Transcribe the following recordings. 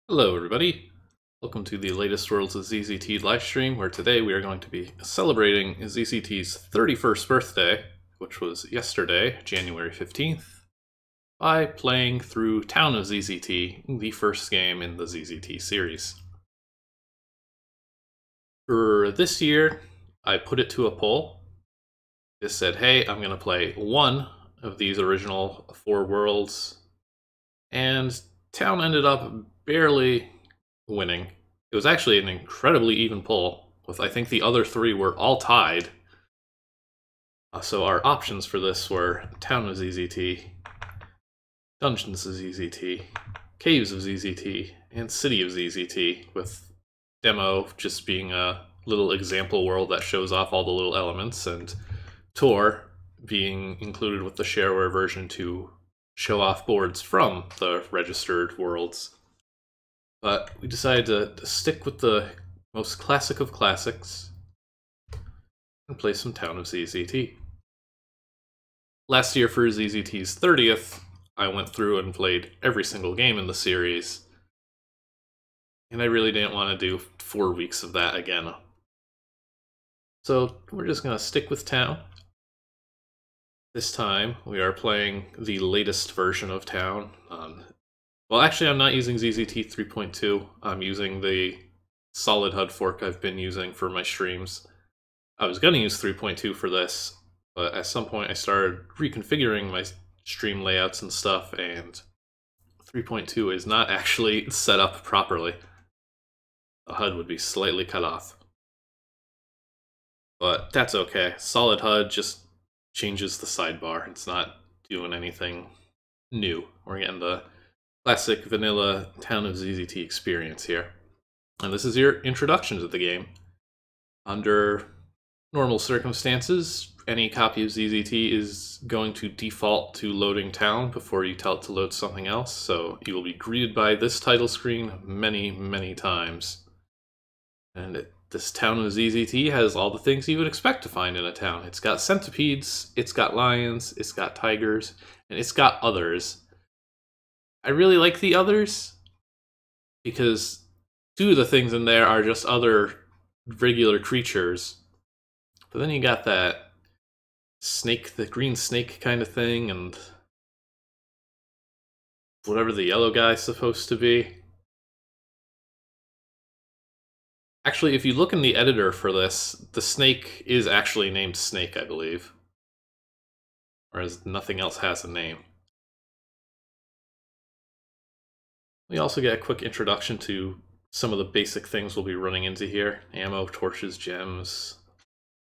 Hello everybody, welcome to the latest Worlds of ZZT livestream, where today we are going to be celebrating ZZT's 31st birthday, which was yesterday, January 15th, by playing through Town of ZZT, the first game in the ZZT series. For this year, I put it to a poll. Just said, hey, I'm going to play one of these original 4 worlds, and Town ended up barely winning. It was actually an incredibly even poll, with I think the other 3 were all tied. So our options for this were Town of ZZT, Dungeons of ZZT, Caves of ZZT, and City of ZZT, with Demo just being a little example world that shows off all the little elements, and Tour being included with the shareware version to show off boards from the registered worlds. But we decided to stick with the most classic of classics and play some Town of ZZT. Last year for ZZT's 30th, I went through and played every single game in the series, and I really didn't want to do 4 weeks of that again. So we're just going to stick with Town. This time we are playing the latest version of Town. Well, actually I'm not using ZZT 3.2, I'm using the solid HUD fork I've been using for my streams. I was going to use 3.2 for this, but at some point I started reconfiguring my stream layouts and stuff, and 3.2 is not actually set up properly. The HUD would be slightly cut off. But that's okay. Solid HUD just changes the sidebar. It's not doing anything new. We're getting the classic vanilla Town of ZZT experience here. And this is your introduction to the game. Under normal circumstances, any copy of ZZT is going to default to loading Town before you tell it to load something else, so you will be greeted by this title screen many, many times. And this Town of ZZT has all the things you would expect to find in a town. It's got centipedes, it's got lions, it's got tigers, and it's got others. I really like the others, because 2 of the things in there are just other regular creatures. But then you got that snake, the green snake kind of thing, and whatever the yellow guy's supposed to be. Actually, if you look in the editor for this, the snake is actually named Snake, I believe. Whereas nothing else has a name. We also get a quick introduction to some of the basic things we'll be running into here. Ammo, torches, gems,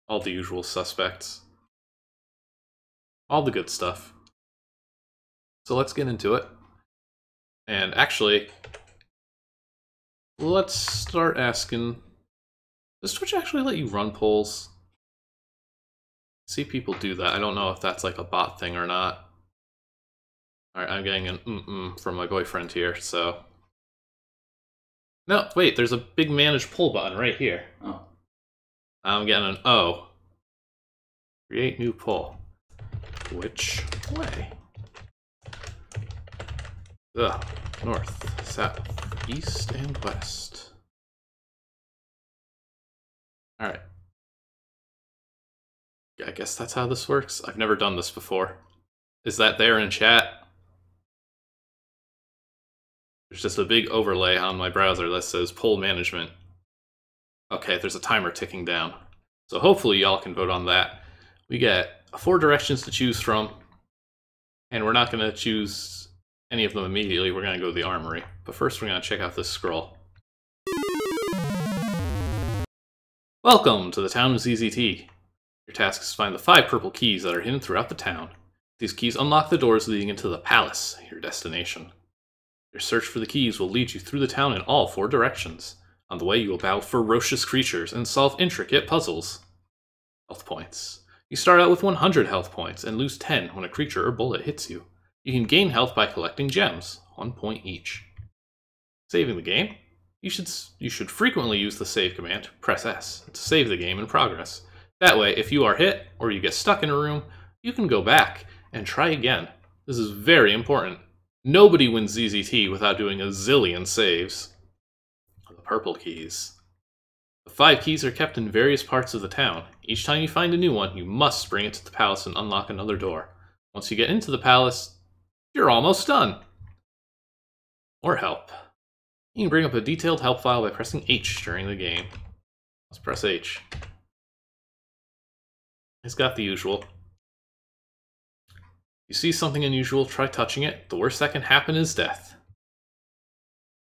all the usual suspects. All the good stuff. So let's get into it. And actually, let's start asking, does Twitch actually let you run polls? See people do that. I don't know if that's like a bot thing or not. Alright, I'm getting an from my boyfriend here, so... No, wait, there's a big manage poll button right here. Oh. I'm getting an O. Create new poll. Which way? Ugh. North, south, east, and west. Alright. I guess that's how this works. I've never done this before. Is that there in chat? There's just a big overlay on my browser that says poll management. Okay, there's a timer ticking down. So hopefully y'all can vote on that. We get 4 directions to choose from, and we're not going to choose any of them immediately. We're going to go to the armory. But first we're going to check out this scroll. Welcome to the Town of ZZT. Your task is to find the 5 purple keys that are hidden throughout the town. These keys unlock the doors leading into the palace, your destination. Your search for the keys will lead you through the town in all 4 directions. On the way, you will battle ferocious creatures and solve intricate puzzles. Health points. You start out with 100 health points and lose 10 when a creature or bullet hits you. You can gain health by collecting gems, 1 point each. Saving the game. You should frequently use the save command, press S, to save the game in progress. That way, if you are hit or you get stuck in a room, you can go back and try again. This is very important. Nobody wins ZZT without doing a zillion saves. The purple keys. The 5 keys are kept in various parts of the town. Each time you find a new one, you must bring it to the palace and unlock another door. Once you get into the palace, you're almost done. Or help. You can bring up a detailed help file by pressing H during the game. Let's press H. It's got the usual. You see something unusual, try touching it. The worst that can happen is death.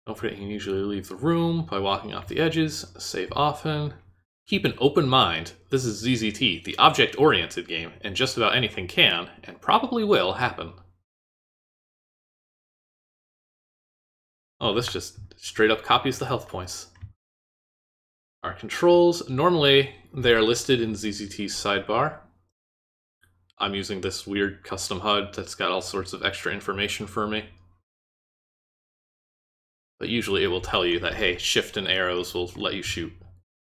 Don't forget you can usually leave the room by walking off the edges. Save often. Keep an open mind. This is ZZT, the object-oriented game, and just about anything can, and probably will, happen. Oh, this just straight up copies the health points. Our controls, normally they are listed in ZZT's sidebar. I'm using this weird custom HUD that's got all sorts of extra information for me. But usually it will tell you that, hey, shift and arrows will let you shoot.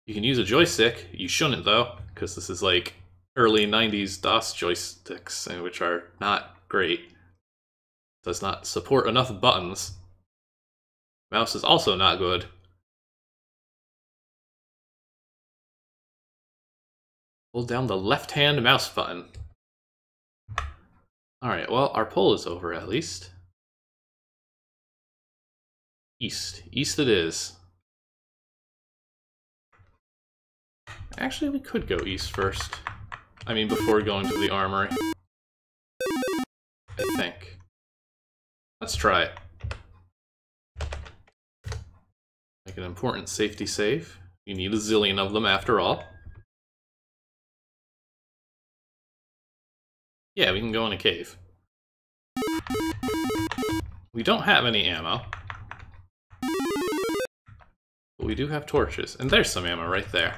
You can use a joystick. You shouldn't, though, because this is like early 90s DOS joysticks, which are not great. Does not support enough buttons. Mouse is also not good. Hold down the left-hand mouse button. Alright, well, our poll is over at least. East. East it is. Actually, we could go east first. I mean, before going to the armory. I think. Let's try it. Make an important safety save. You need a zillion of them after all. Yeah, we can go in a cave. We don't have any ammo. But we do have torches, and there's some ammo right there.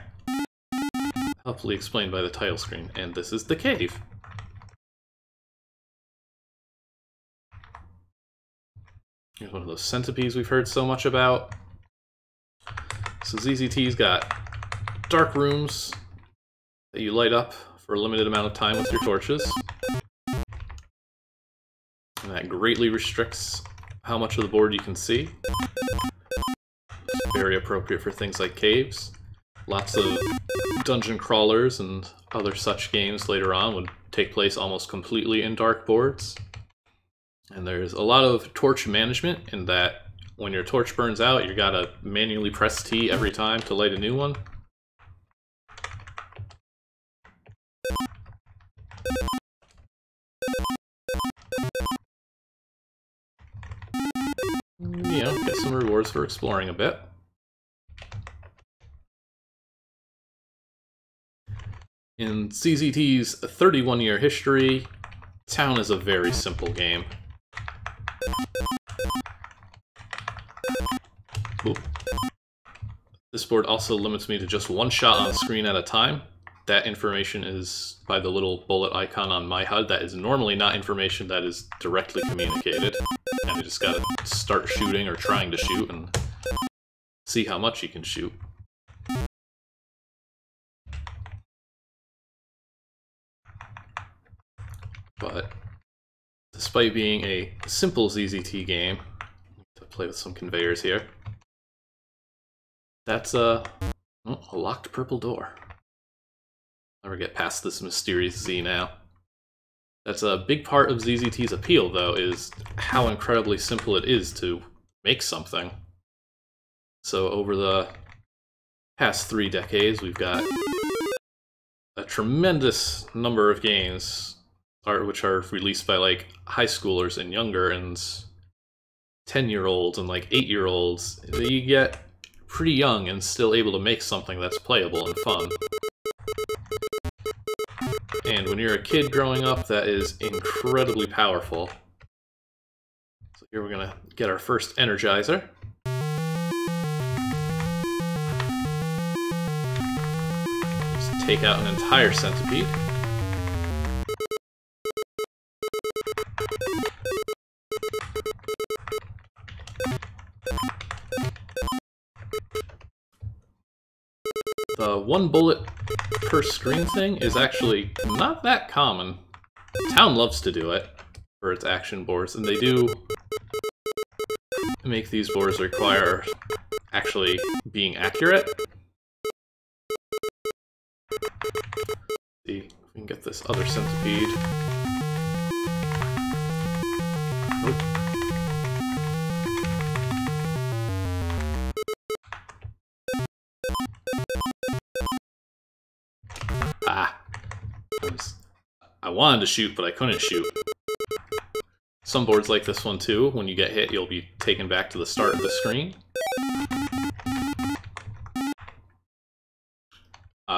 Helpfully explained by the title screen, and this is the cave. Here's one of those centipedes we've heard so much about. So ZZT's got dark rooms that you light up for a limited amount of time with your torches. And that greatly restricts how much of the board you can see. It's very appropriate for things like caves. Lots of dungeon crawlers and other such games later on would take place almost completely in dark boards. And there's a lot of torch management in that when your torch burns out, you gotta manually press T every time to light a new one. You know, get some rewards for exploring a bit. In ZZT's 31-year history, Town is a very simple game. Ooh. This board also limits me to just one shot on screen at a time. That information is by the little bullet icon on my HUD. That is normally not information that is directly communicated. And you just gotta start shooting or trying to shoot and see how much you can shoot. But despite being a simple ZZT game, to play with some conveyors here, that's a locked purple door. Never get past this mysterious Z now. That's a big part of ZZT's appeal, though, is how incredibly simple it is to make something. So over the past 3 decades, we've got a tremendous number of games which are released by like high schoolers and younger, and 10-year-olds and like 8-year-olds. You get pretty young and still able to make something that's playable and fun. And when you're a kid growing up, that is incredibly powerful. So here we're gonna get our first Energizer. Just take out an entire centipede. The 1 bullet per screen thing is actually not that common. Town loves to do it for its action boards, and they do make these boards require actually being accurate. See if we can get this other centipede. Nope. Ah. I wanted to shoot, but I couldn't shoot. Some boards like this one too, when you get hit, you'll be taken back to the start of the screen.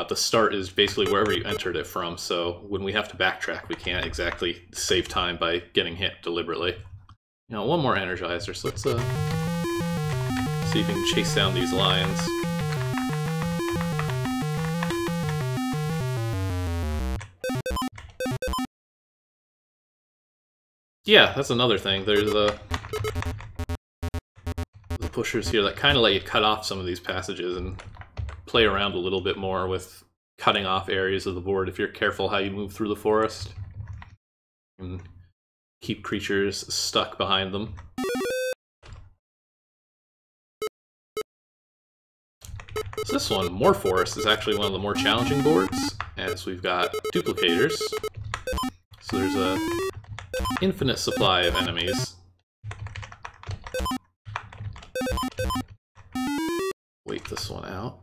The start is basically wherever you entered it from, so when we have to backtrack, we can't exactly save time by getting hit deliberately. You know, one more Energizer, so let's see if we can chase down these lions. Yeah, that's another thing. There's the pushers here that kind of let you cut off some of these passages and play around a little bit more with cutting off areas of the board if you're careful how you move through the forest. And keep creatures stuck behind them. So this one, More Forest, is actually one of the more challenging boards, as we've got duplicators. So there's a infinite supply of enemies. Wait this one out.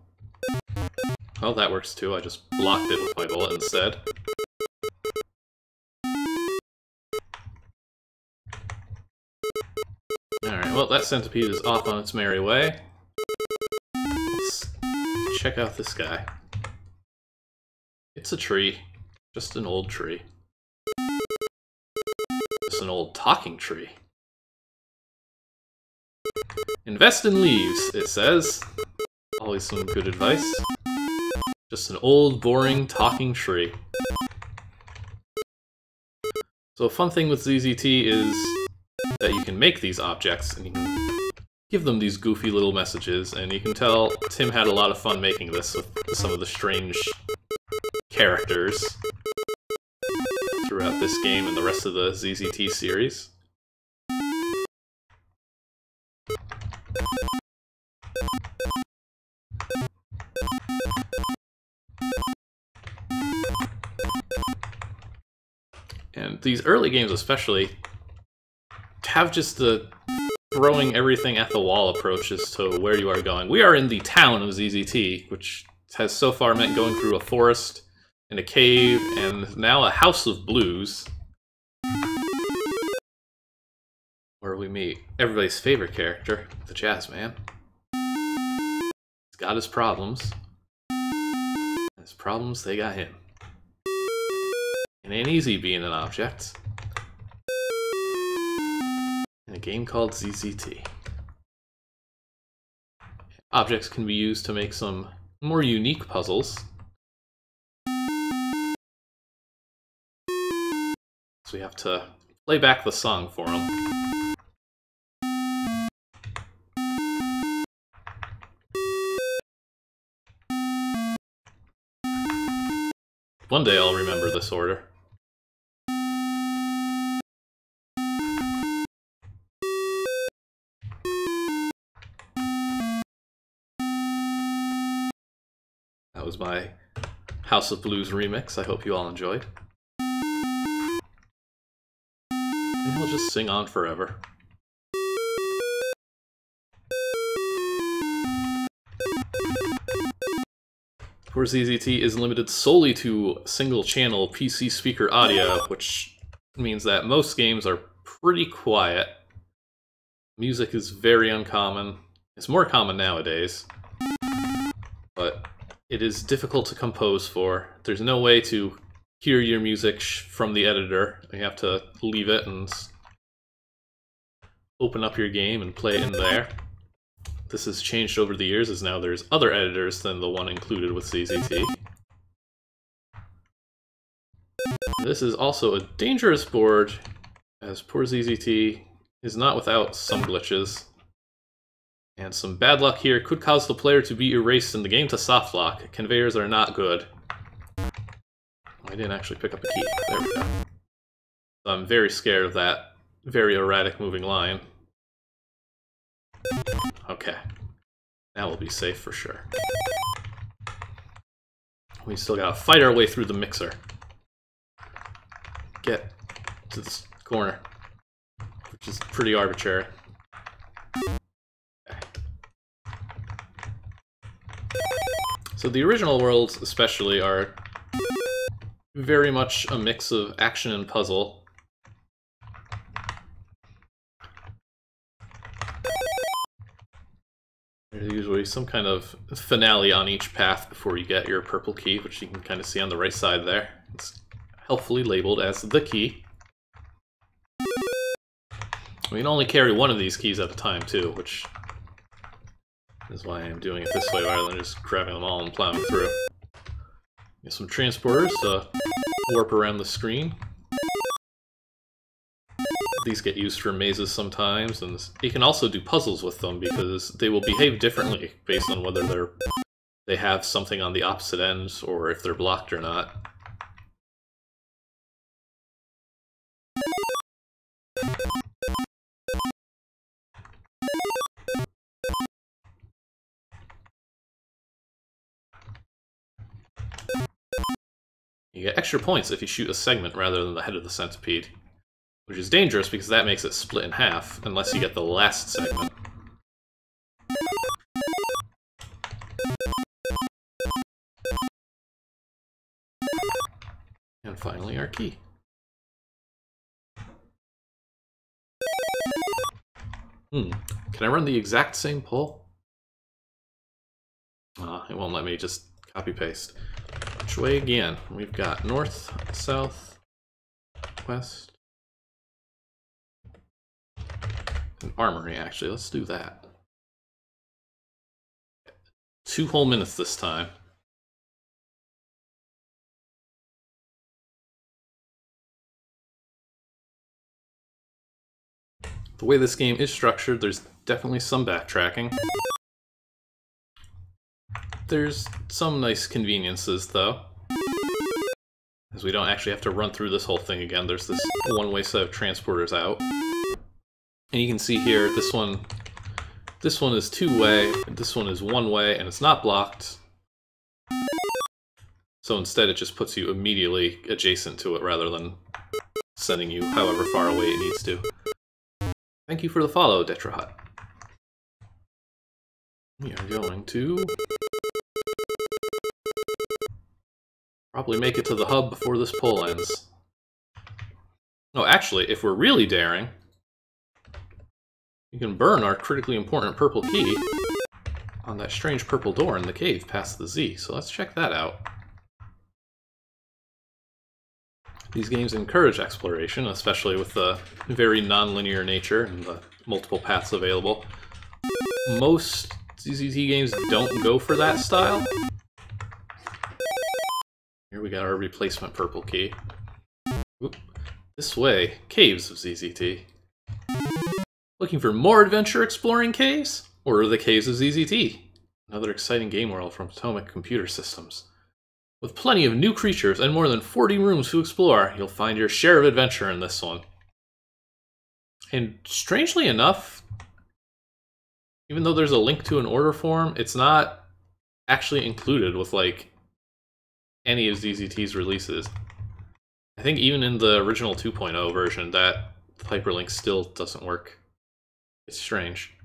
Oh, that works too. I just blocked it with my bullet instead. Alright, well, that centipede is off on its merry way. Let's check out this guy. It's a tree. Just an old tree. Just an old talking tree. Invest in leaves, it says. Always some good advice. Just an old, boring, talking tree. So a fun thing with ZZT is that you can make these objects, and you can give them these goofy little messages, and you can tell Tim had a lot of fun making this with some of the strange characters throughout this game and the rest of the ZZT series. And these early games especially have just the throwing everything at the wall approach as to where you are going. We are in the town of ZZT, which has so far meant going through a forest and a cave and now a house of blues, where we meet everybody's favorite character, the Jazz Man. He's got his problems. His problems, they got him. It ain't easy being an object in a game called ZZT. Objects can be used to make some more unique puzzles. So we have to play back the song for them. One day I'll remember this order. That was my House of Blues remix. I hope you all enjoyed. And we'll just sing on forever. Poor ZZT is limited solely to single-channel PC speaker audio, which means that most games are pretty quiet. Music is very uncommon. It's more common nowadays, but it is difficult to compose for. There's no way to hear your music from the editor. You have to leave it and open up your game and play it in there. This has changed over the years, as now there's other editors than the one included with ZZT. This is also a dangerous board, as poor ZZT is not without some glitches. And some bad luck here could cause the player to be erased in the game to softlock. Conveyors are not good. I didn't actually pick up a key. There we go. So I'm very scared of that very erratic moving line. Okay. Now we'll be safe for sure. We still gotta fight our way through the mixer. Get to this corner, which is pretty arbitrary. Okay. So the original worlds especially are very much a mix of action and puzzle. There's usually some kind of finale on each path before you get your purple key, which you can kind of see on the right side there. It's helpfully labeled as the key. We can only carry one of these keys at a time too, which is why I'm doing it this way rather than just grabbing them all and plowing through. Get some transporters to warp around the screen. These get used for mazes sometimes, and you can also do puzzles with them because they will behave differently based on whether they have something on the opposite ends or if they're blocked or not. You get extra points if you shoot a segment rather than the head of the centipede, which is dangerous because that makes it split in half unless you get the last segment. And finally our key. Can I run the exact same poll? It won't let me just copy-paste. Which way again? We've got north, south, west, an armory, actually. Let's do that. 2 whole minutes this time. The way this game is structured, there's definitely some backtracking. There's some nice conveniences, though, as we don't actually have to run through this whole thing again. There's this one-way set of transporters out. And you can see here, this one is 2-way, this one is 1-way, and it's not blocked. So instead it just puts you immediately adjacent to it rather than sending you however far away it needs to. Thank you for the follow, Detrahut. We are going to probably make it to the hub before this poll ends. No, actually, if we're really daring, we can burn our critically important purple key on that strange purple door in the cave past the Z, so let's check that out. These games encourage exploration, especially with the very non-linear nature and the multiple paths available. Most ZZT games don't go for that style. Here we got our replacement purple key. Oop. This way, caves of ZZT. Looking for more adventure exploring caves? Or the caves of ZZT? Another exciting game world from Atomic Computer Systems. With plenty of new creatures and more than 40 rooms to explore, you'll find your share of adventure in this one. And strangely enough, even though there's a link to an order form, it's not actually included with, like, any of ZZT's releases. I think even in the original 2.0 version, that hyperlink still doesn't work. It's strange.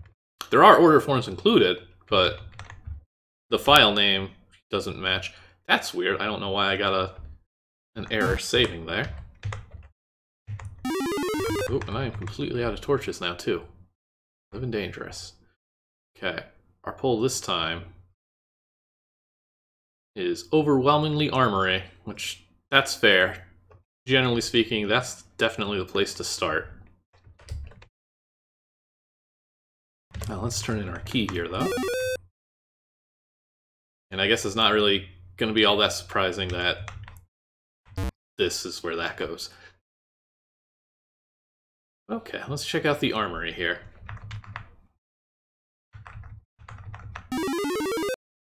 There are order forms included, but the file name doesn't match. That's weird. I don't know why I got an error saving there. Oh, and I am completely out of torches now, too. Living dangerous. Okay, our poll this time is overwhelmingly armory, which, that's fair. Generally speaking, that's definitely the place to start. Now let's turn in our key here, though. And I guess it's not really going to be all that surprising that this is where that goes. Okay, let's check out the armory here.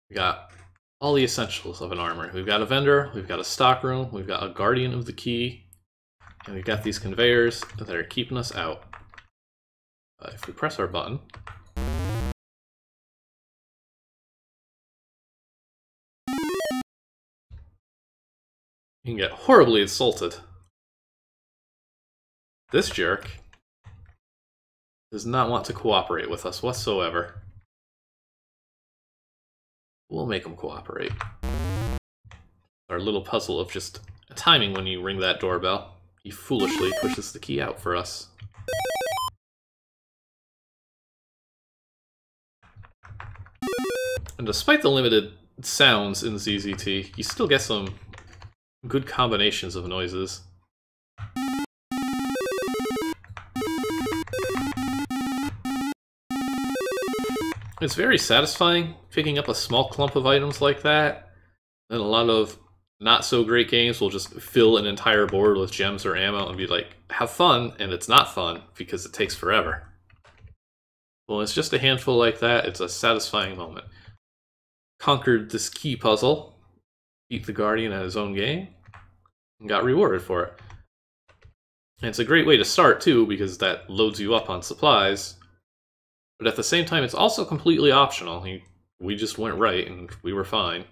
We got all the essentials of an armory. We've got a vendor, we've got a stockroom, we've got a guardian of the key, and we've got these conveyors that are keeping us out. If we press our button, You can get horribly insulted. This jerk does not want to cooperate with us whatsoever. We'll make him cooperate. Our little puzzle of just timing when you ring that doorbell. He foolishly pushes the key out for us. And despite the limited sounds in ZZT, you still get some good combinations of noises. It's very satisfying picking up a small clump of items like that. And a lot of not-so-great games will just fill an entire board with gems or ammo and be like, have fun, and it's not fun because it takes forever. Well, it's just a handful like that, it's a satisfying moment. Conquered this key puzzle, beat the Guardian at his own game, and got rewarded for it. And it's a great way to start, too, because that loads you up on supplies. But at the same time, it's also completely optional. We just went right, and we were fine.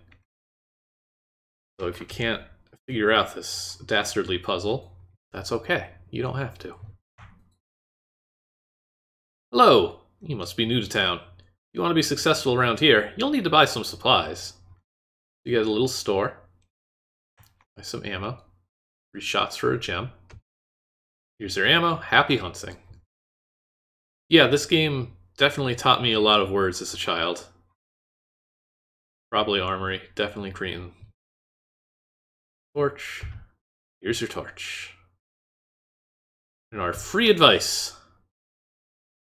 So if you can't figure out this dastardly puzzle, that's okay. You don't have to. Hello! You must be new to town. If you want to be successful around here, you'll need to buy some supplies. You get a little store. Buy some ammo. 3 shots for a gem. Here's your ammo. Happy hunting. Yeah, this game definitely taught me a lot of words as a child. Probably Armory. Definitely Cretan. Torch. Here's your torch. And our free advice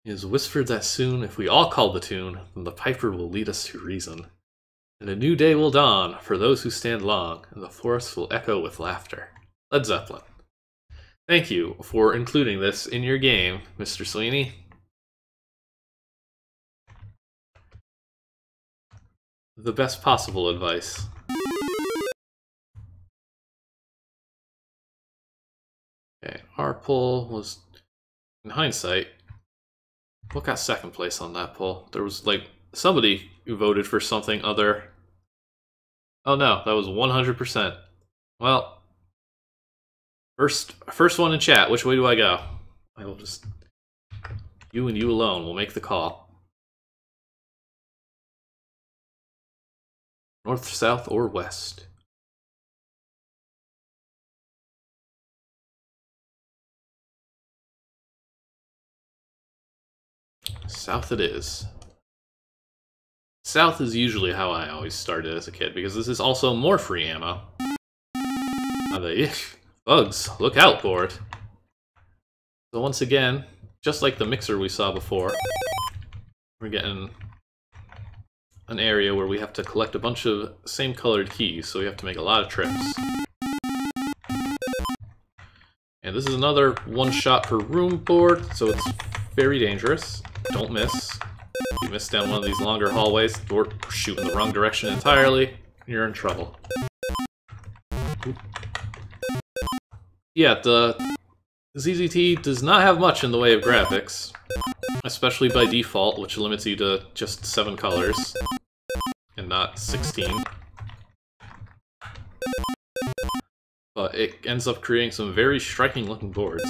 is whispered that soon, if we all call the tune, then the piper will lead us to reason. And a new day will dawn for those who stand long, and the forest will echo with laughter. Led Zeppelin. Thank you for including this in your game, Mr. Sweeney. The best possible advice. Okay, our poll was, in hindsight, what got second place on that poll? There was, like, somebody who voted for something other... Oh no, that was 100%. Well, first one in chat, which way do I go? I will just... You and you alone will make the call. North, south, or west? South it is. South is usually how I always started as a kid, because this is also more free ammo. On the bugs, look out board. So once again, just like the mixer we saw before, we're getting an area where we have to collect a bunch of same colored keys, so we have to make a lot of trips. And this is another one shot per room board, so it's very dangerous. Don't miss. If you miss down one of these longer hallways, or shoot in the wrong direction entirely, you're in trouble. Yeah, the ZZT does not have much in the way of graphics, especially by default, which limits you to just 7 colors, and not 16. But it ends up creating some very striking looking boards.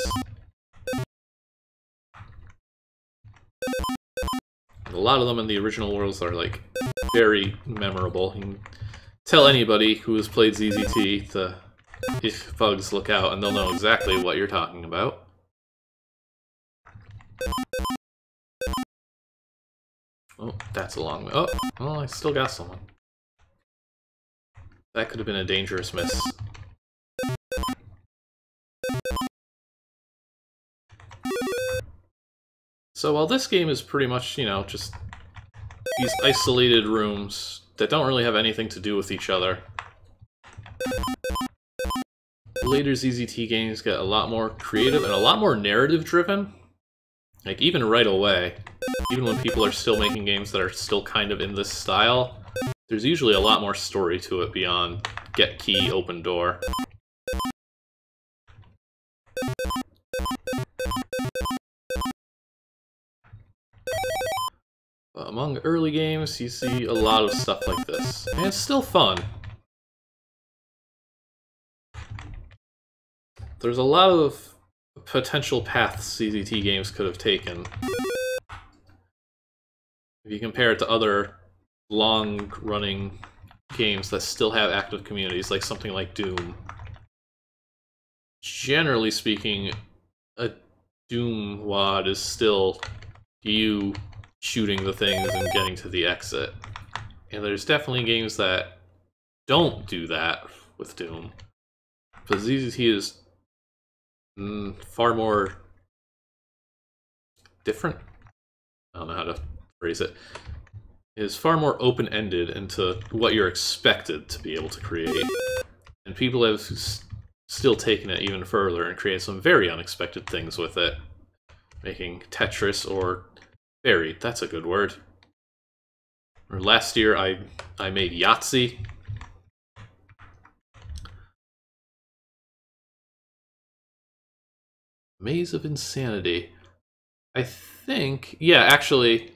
A lot of them in the original worlds are, like, very memorable. You can tell anybody who has played ZZT to, if bugs, look out, and they'll know exactly what you're talking about. Oh, that's a long way. Oh, well, I still got someone. That could have been a dangerous miss. So while this game is pretty much, you know, just these isolated rooms that don't really have anything to do with each other, later ZZT games get a lot more creative and a lot more narrative-driven. Like, even right away, even when people are still making games that are still kind of in this style, there's usually a lot more story to it beyond get key, open door. Among early games, you see a lot of stuff like this, and it's still fun. there's a lot of potential paths ZZT games could have taken. If you compare it to other long-running games that still have active communities, like something like Doom. Generally speaking, a Doom WOD is still you shooting the things and getting to the exit. And there's definitely games that don't do that with Doom. But ZZT is far more different. I don't know how to phrase it. It is far more open-ended into what you're expected to be able to create. And people have still taken it even further and created some very unexpected things with it. Making Tetris or Fairy, that's a good word. Or last year I made Yahtzee. Maze of Insanity. I think, yeah, actually,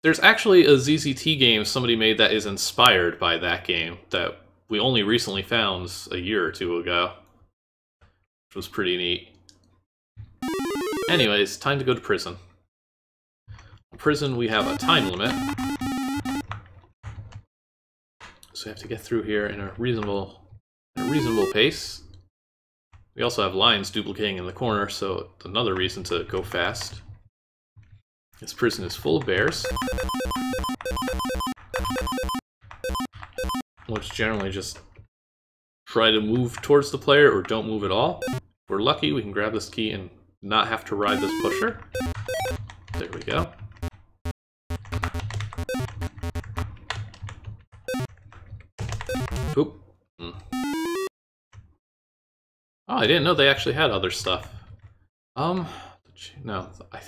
there's actually a ZZT game somebody made that is inspired by that game that we only recently found a year or two ago, which was pretty neat. Anyways, time to go to prison. In prison, we have a time limit, so we have to get through here in a reasonable pace. We also have lines duplicating in the corner, so another reason to go fast. This prison is full of bears, which generally just try to move towards the player or don't move at all. If we're lucky, we can grab this key and not have to ride this pusher. There we go. Oop. Oh, I didn't know they actually had other stuff. No, I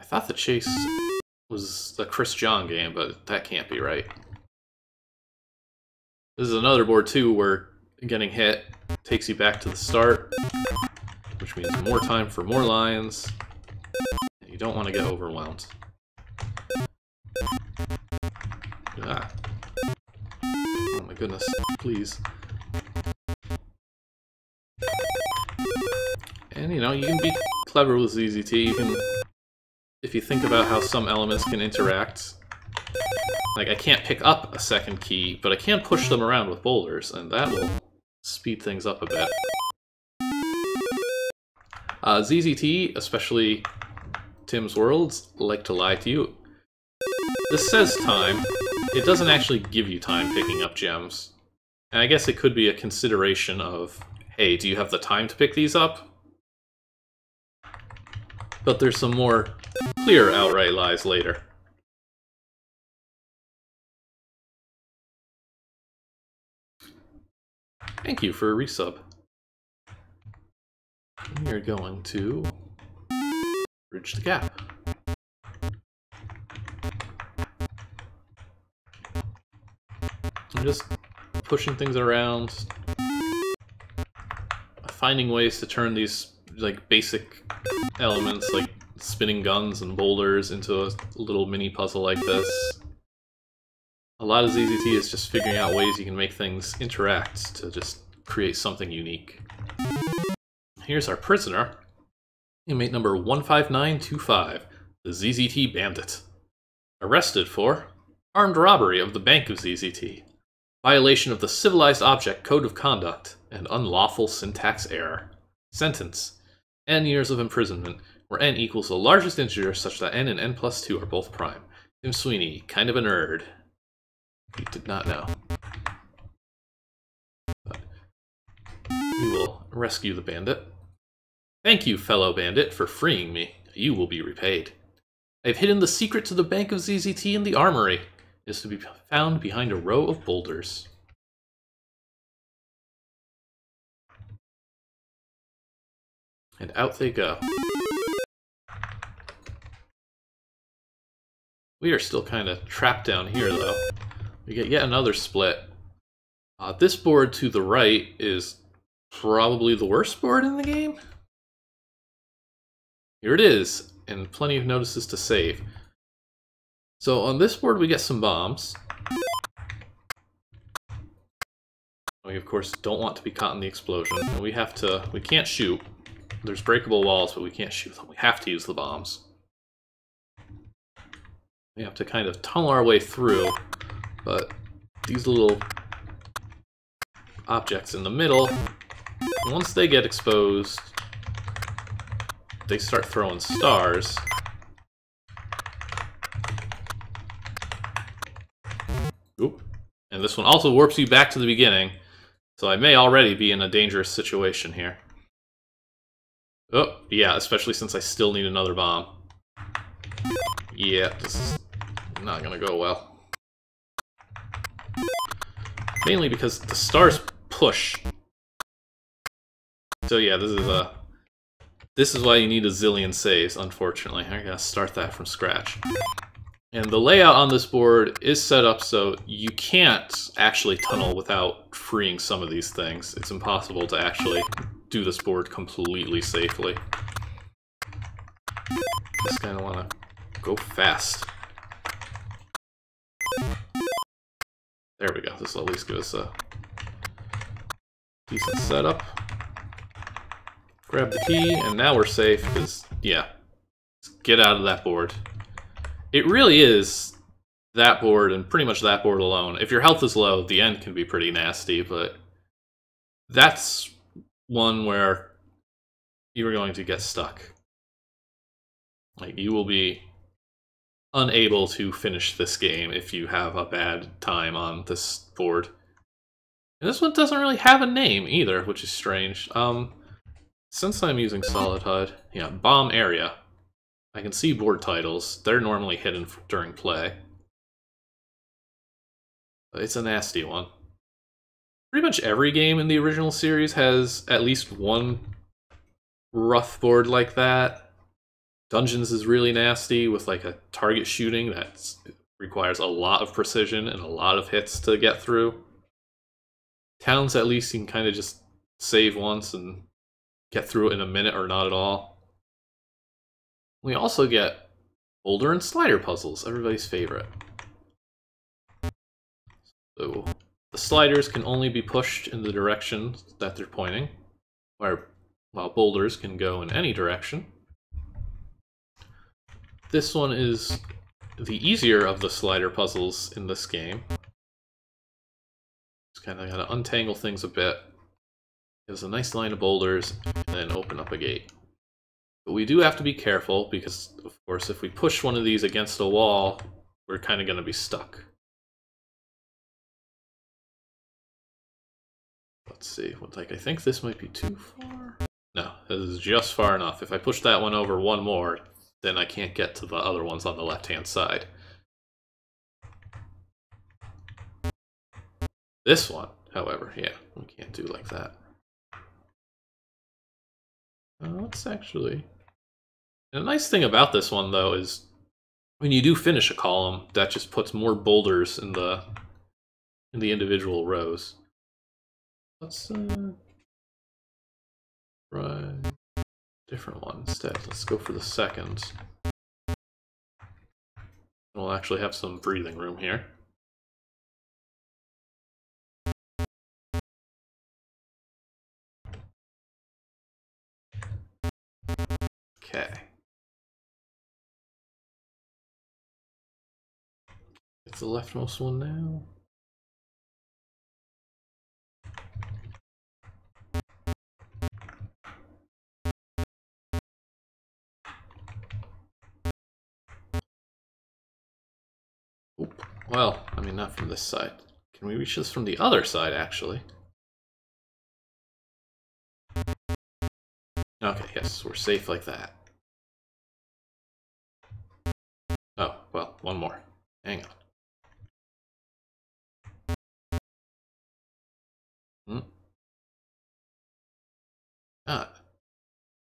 thought the chase was the Chris John game, but that can't be right. This is another board, too, where getting hit takes you back to the start, which means more time for more lines, and you don't want to get overwhelmed. Ah. Oh my goodness, please. And, you know, you can be clever with ZZT. You can, if you think about how some elements can interact. Like, I can't pick up a second key, but I can push them around with boulders, and that will speed things up a bit. ZZT, especially Tim's Worlds, like to lie to you. This says time. It doesn't actually give you time picking up gems. And I guess it could be a consideration of, hey, do you have the time to pick these up? But there's some more clear outright lies later. Thank you for a resub. We are going to bridge the gap. I'm just pushing things around, finding ways to turn these like basic elements like spinning guns and boulders into a little mini puzzle like this. A lot of ZZT is just figuring out ways you can make things interact to just create something unique. Here's our prisoner, inmate number 15925, the ZZT Bandit. Arrested for armed robbery of the Bank of ZZT, violation of the Civilized Object Code of Conduct, and unlawful syntax error. Sentence: N years of imprisonment, where N equals the largest integer such that N and N plus 2 are both prime. Tim Sweeney, kind of a nerd. You did not know. But we will rescue the bandit. Thank you, fellow bandit, for freeing me. You will be repaid. I have hidden the secret to the Bank of ZZT in the armory. It is to be found behind a row of boulders. And out they go. We are still kind of trapped down here, though. We get yet another split. This board to the right is probably the worst board in the game. Here it is, and plenty of notices to save. So on this board we get some bombs. We, of course, don't want to be caught in the explosion. And we can't shoot. There's breakable walls, but we can't shoot them. We have to use the bombs. We have to kind of tunnel our way through, but these little objects in the middle, once they get exposed, they start throwing stars. Oop. And this one also warps you back to the beginning, so I may already be in a dangerous situation here. Oh, yeah, especially since I still need another bomb. Yeah, this is not gonna go well. Mainly because the stars push. So yeah, this is why you need a zillion saves, unfortunately. I gotta start that from scratch. And the layout on this board is set up so you can't actually tunnel without freeing some of these things. It's impossible to actually do this board completely safely. Just kinda wanna go fast. There we go. This will at least give us a decent setup. Grab the key, and now we're safe, because, yeah, let's get out of that board. It really is that board, and pretty much that board alone. If your health is low, the end can be pretty nasty, but that's one where you are going to get stuck. Like, you will be unable to finish this game if you have a bad time on this board. And this one doesn't really have a name either, which is strange. Since I'm using Solid HUD, yeah, Bomb Area. I can see board titles. They're normally hidden during play. But it's a nasty one. Pretty much every game in the original series has at least one rough board like that. Dungeons is really nasty with like a target shooting that requires a lot of precision and a lot of hits to get through. Towns, at least, you can kind of just save once and get through it in a minute or not at all. We also get boulder and slider puzzles, everybody's favorite. So the sliders can only be pushed in the direction that they're pointing, while boulders can go in any direction. This one is the easier of the slider puzzles in this game. Just kind of gotta untangle things a bit. There's a nice line of boulders, and then open up a gate. But we do have to be careful, because, of course, if we push one of these against a wall, we're kind of gonna be stuck. Let's see, I think this might be too far. No, this is just far enough. If I push that one over one more, then I can't get to the other ones on the left-hand side. This one, however, yeah, we can't do like that. Let's actually... And the nice thing about this one, though, is when you do finish a column, that just puts more boulders in the individual rows. Let's try a different one instead. Let's go for the second. We'll actually have some breathing room here. Okay. It's the leftmost one now. Oop. Well, I mean, not from this side. Can we reach this from the other side, actually? Okay, yes, we're safe like that. Oh, well, one more. Hang on.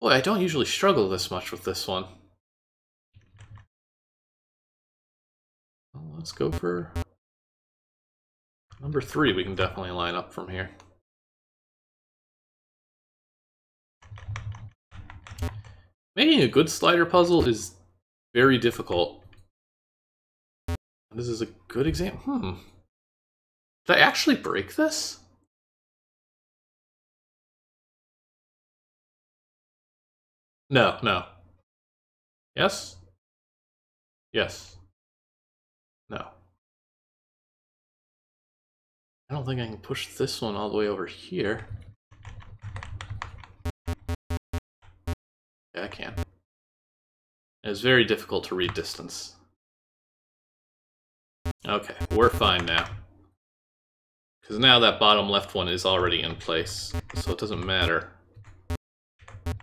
Boy, I don't usually struggle this much with this one. Well, let's go for number 3. We can definitely line up from here. Making a good slider puzzle is very difficult. This is a good example. Did I actually break this? No, no. Yes? Yes. No. I don't think I can push this one all the way over here. Yeah, I can. It's very difficult to read distance. Okay, we're fine now. Because now that bottom left one is already in place, so it doesn't matter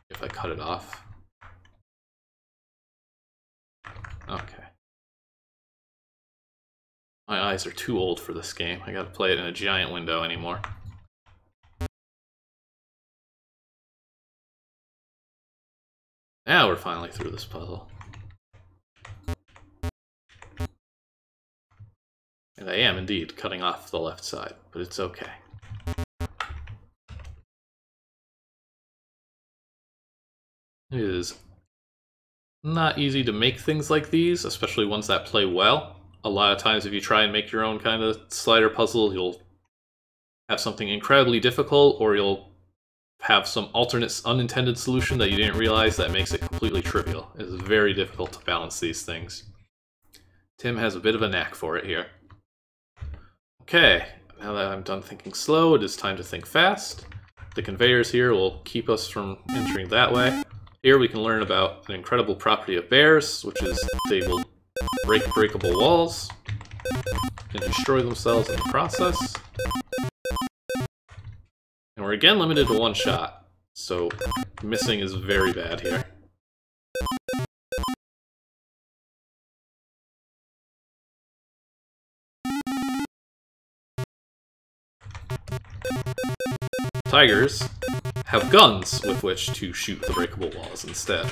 if I cut it off. Okay. My eyes are too old for this game. I gotta play it in a giant window anymore. Now we're finally through this puzzle. And I am indeed cutting off the left side, but it's okay. It is not easy to make things like these, especially ones that play well. A lot of times if you try and make your own kind of slider puzzle, you'll have something incredibly difficult, or you'll have some alternate unintended solution that you didn't realize that makes it completely trivial. It's very difficult to balance these things. Tim has a bit of a knack for it here. Okay, now that I'm done thinking slow, it is time to think fast. The conveyors here will keep us from entering that way. Here we can learn about an incredible property of bears, which is they will break breakable walls and destroy themselves in the process. And we're again limited to one shot, so missing is very bad here. Tigers have guns with which to shoot the breakable walls instead.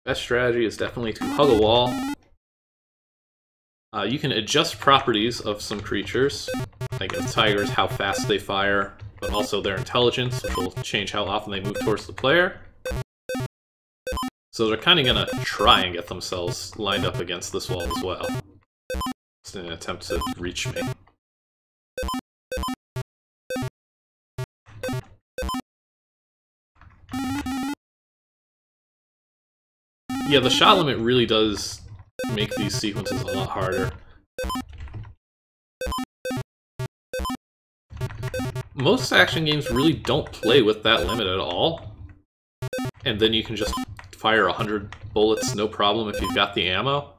Best strategy is definitely to hug a wall. You can adjust properties of some creatures, like with tigers, how fast they fire, but also their intelligence, which will change how often they move towards the player. So they're kind of going to try and get themselves lined up against this wall as well, just in an attempt to reach me. Yeah, the shot limit really does make these sequences a lot harder. Most action games really don't play with that limit at all, and then you can just fire 100 bullets no problem if you've got the ammo.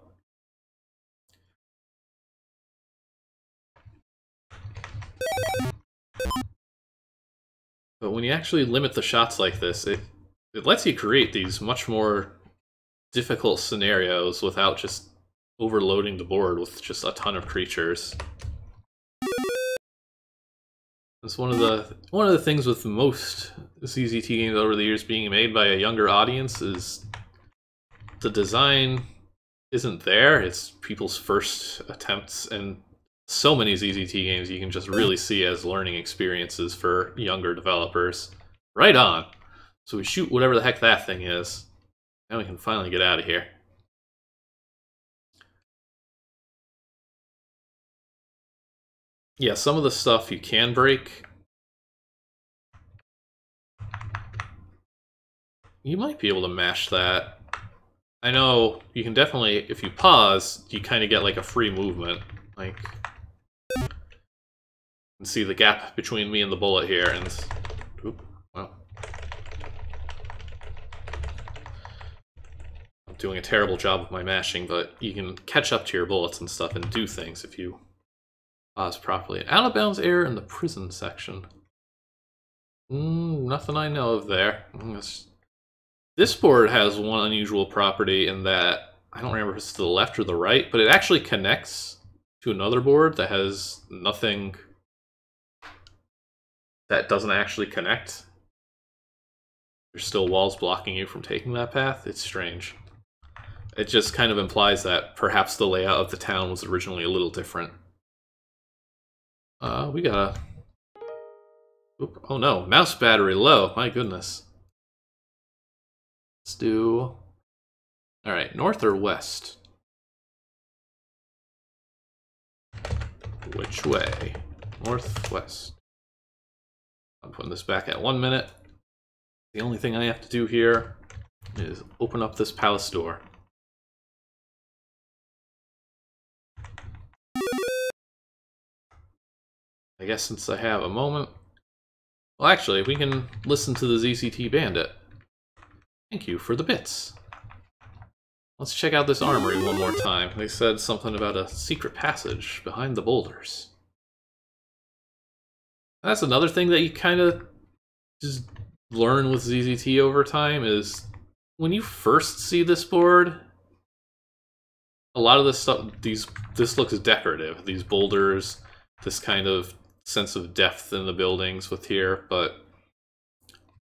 But when you actually limit the shots like this, it lets you create these much more difficult scenarios without just overloading the board with just a ton of creatures. It's one of the things with most ZZT games over the years being made by a younger audience is the design isn't there. It's people's first attempts, and so many ZZT games you can just really see as learning experiences for younger developers. Right on. So we shoot whatever the heck that thing is. Now we can finally get out of here. Yeah, some of the stuff you can break. You might be able to mash that. I know you can definitely, if you pause, you kind of get like a free movement. Like, you can see the gap between me and the bullet here, and oop, well. I'm doing a terrible job of my mashing, but you can catch up to your bullets and stuff and do things if you pause properly. An out-of-bounds error in the prison section. Nothing I know of there. This board has one unusual property in that, I don't remember if it's to the left or the right, but it actually connects to another board that has nothing that doesn't actually connect. There's still walls blocking you from taking that path. It's strange. It just kind of implies that perhaps the layout of the town was originally a little different. We got a... oh no, mouse battery low, my goodness. Let's do... Alright, north or west? Which way? Northwest. I'm putting this back at 1 minute. The only thing I have to do here is open up this palace door. I guess since I have a moment... Well, actually, we can listen to the ZZT Bandit. Thank you for the bits. Let's check out this armory one more time. They said something about a secret passage behind the boulders. That's another thing that you kind of just learn with ZZT over time is when you first see this board, a lot of this stuff, this looks decorative. These boulders, this kind of sense of depth in the buildings with here, but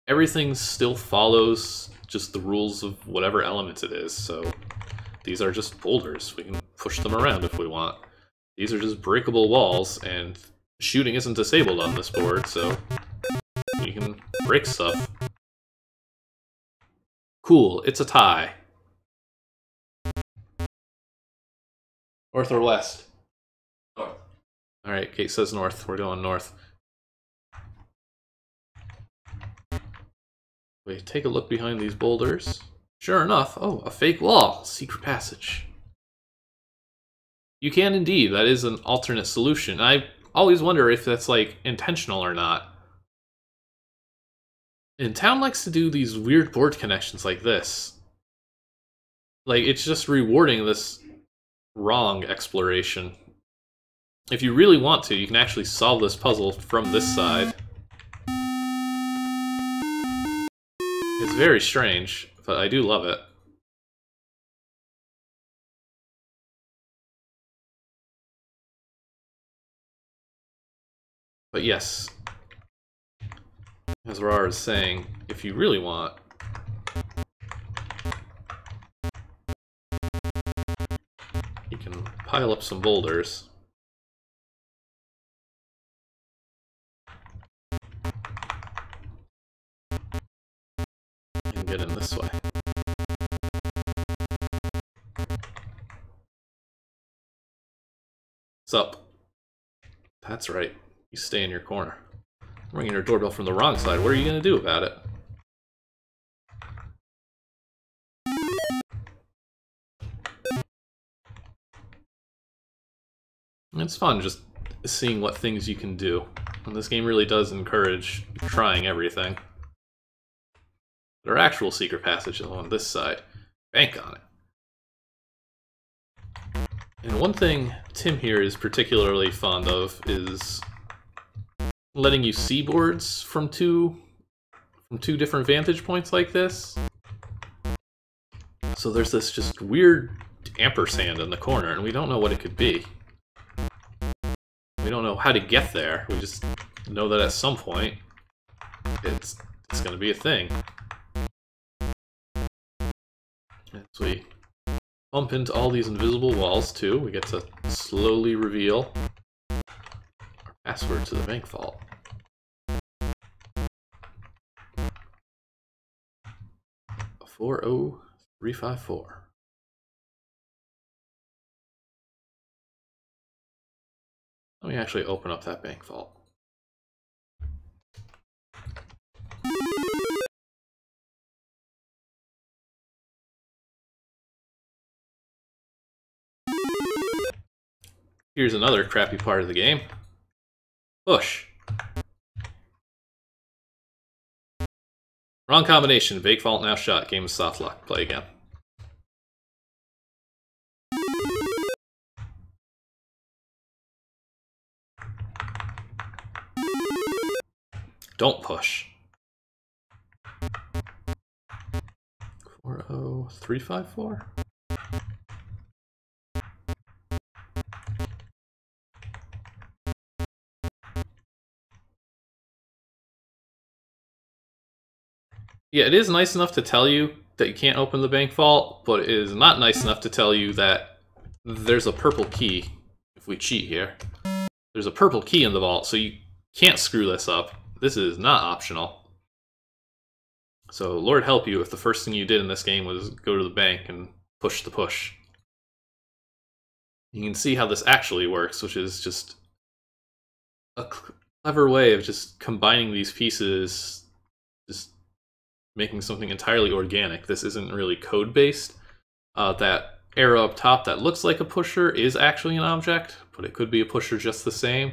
everything still follows just the rules of whatever element it is. So these are just boulders. We can push them around if we want. These are just breakable walls, and shooting isn't disabled on this board, so you can break stuff. Cool, it's a tie. North or west? North. Alright, Kate says north. We're going north. We take a look behind these boulders. Sure enough, oh, a fake wall. Secret passage. You can indeed. That is an alternate solution. I always wonder if that's, like, intentional or not. And Town likes to do these weird board connections like this. Like, it's just rewarding this wrong exploration. If you really want to, you can actually solve this puzzle from this side. It's very strange, but I do love it. But yes, as Rar is saying, if you really want, you can pile up some boulders. And get in this way. What's up? That's right. You stay in your corner. I'm ringing your doorbell from the wrong side. What are you going to do about it? It's fun just seeing what things you can do. And this game really does encourage trying everything. But our actual secret passage is on this side. Bank on it. And one thing Tim here is particularly fond of is letting you see boards from two different vantage points like this. So there's this just weird ampersand in the corner, and we don't know what it could be. We don't know how to get there. We just know that at some point it's going to be a thing. As we bump into all these invisible walls too, we get to slowly reveal our password to the bank vault. A 40354. Let me actually open up that bank vault. Here's another crappy part of the game. Push. Wrong combination. Bank vault now shut. Game is soft lock. Play again. Don't push. 40354? Yeah, it is nice enough to tell you that you can't open the bank vault, but it is not nice enough to tell you that there's a purple key. If we cheat here, there's a purple key in the vault, so you can't screw this up. This is not optional. So Lord help you if the first thing you did in this game was go to the bank and push the push. You can see how this actually works, which is just a clever way of just combining these pieces, just making something entirely organic. This isn't really code-based. That arrow up top that looks like a pusher is actually an object, but it could be a pusher just the same.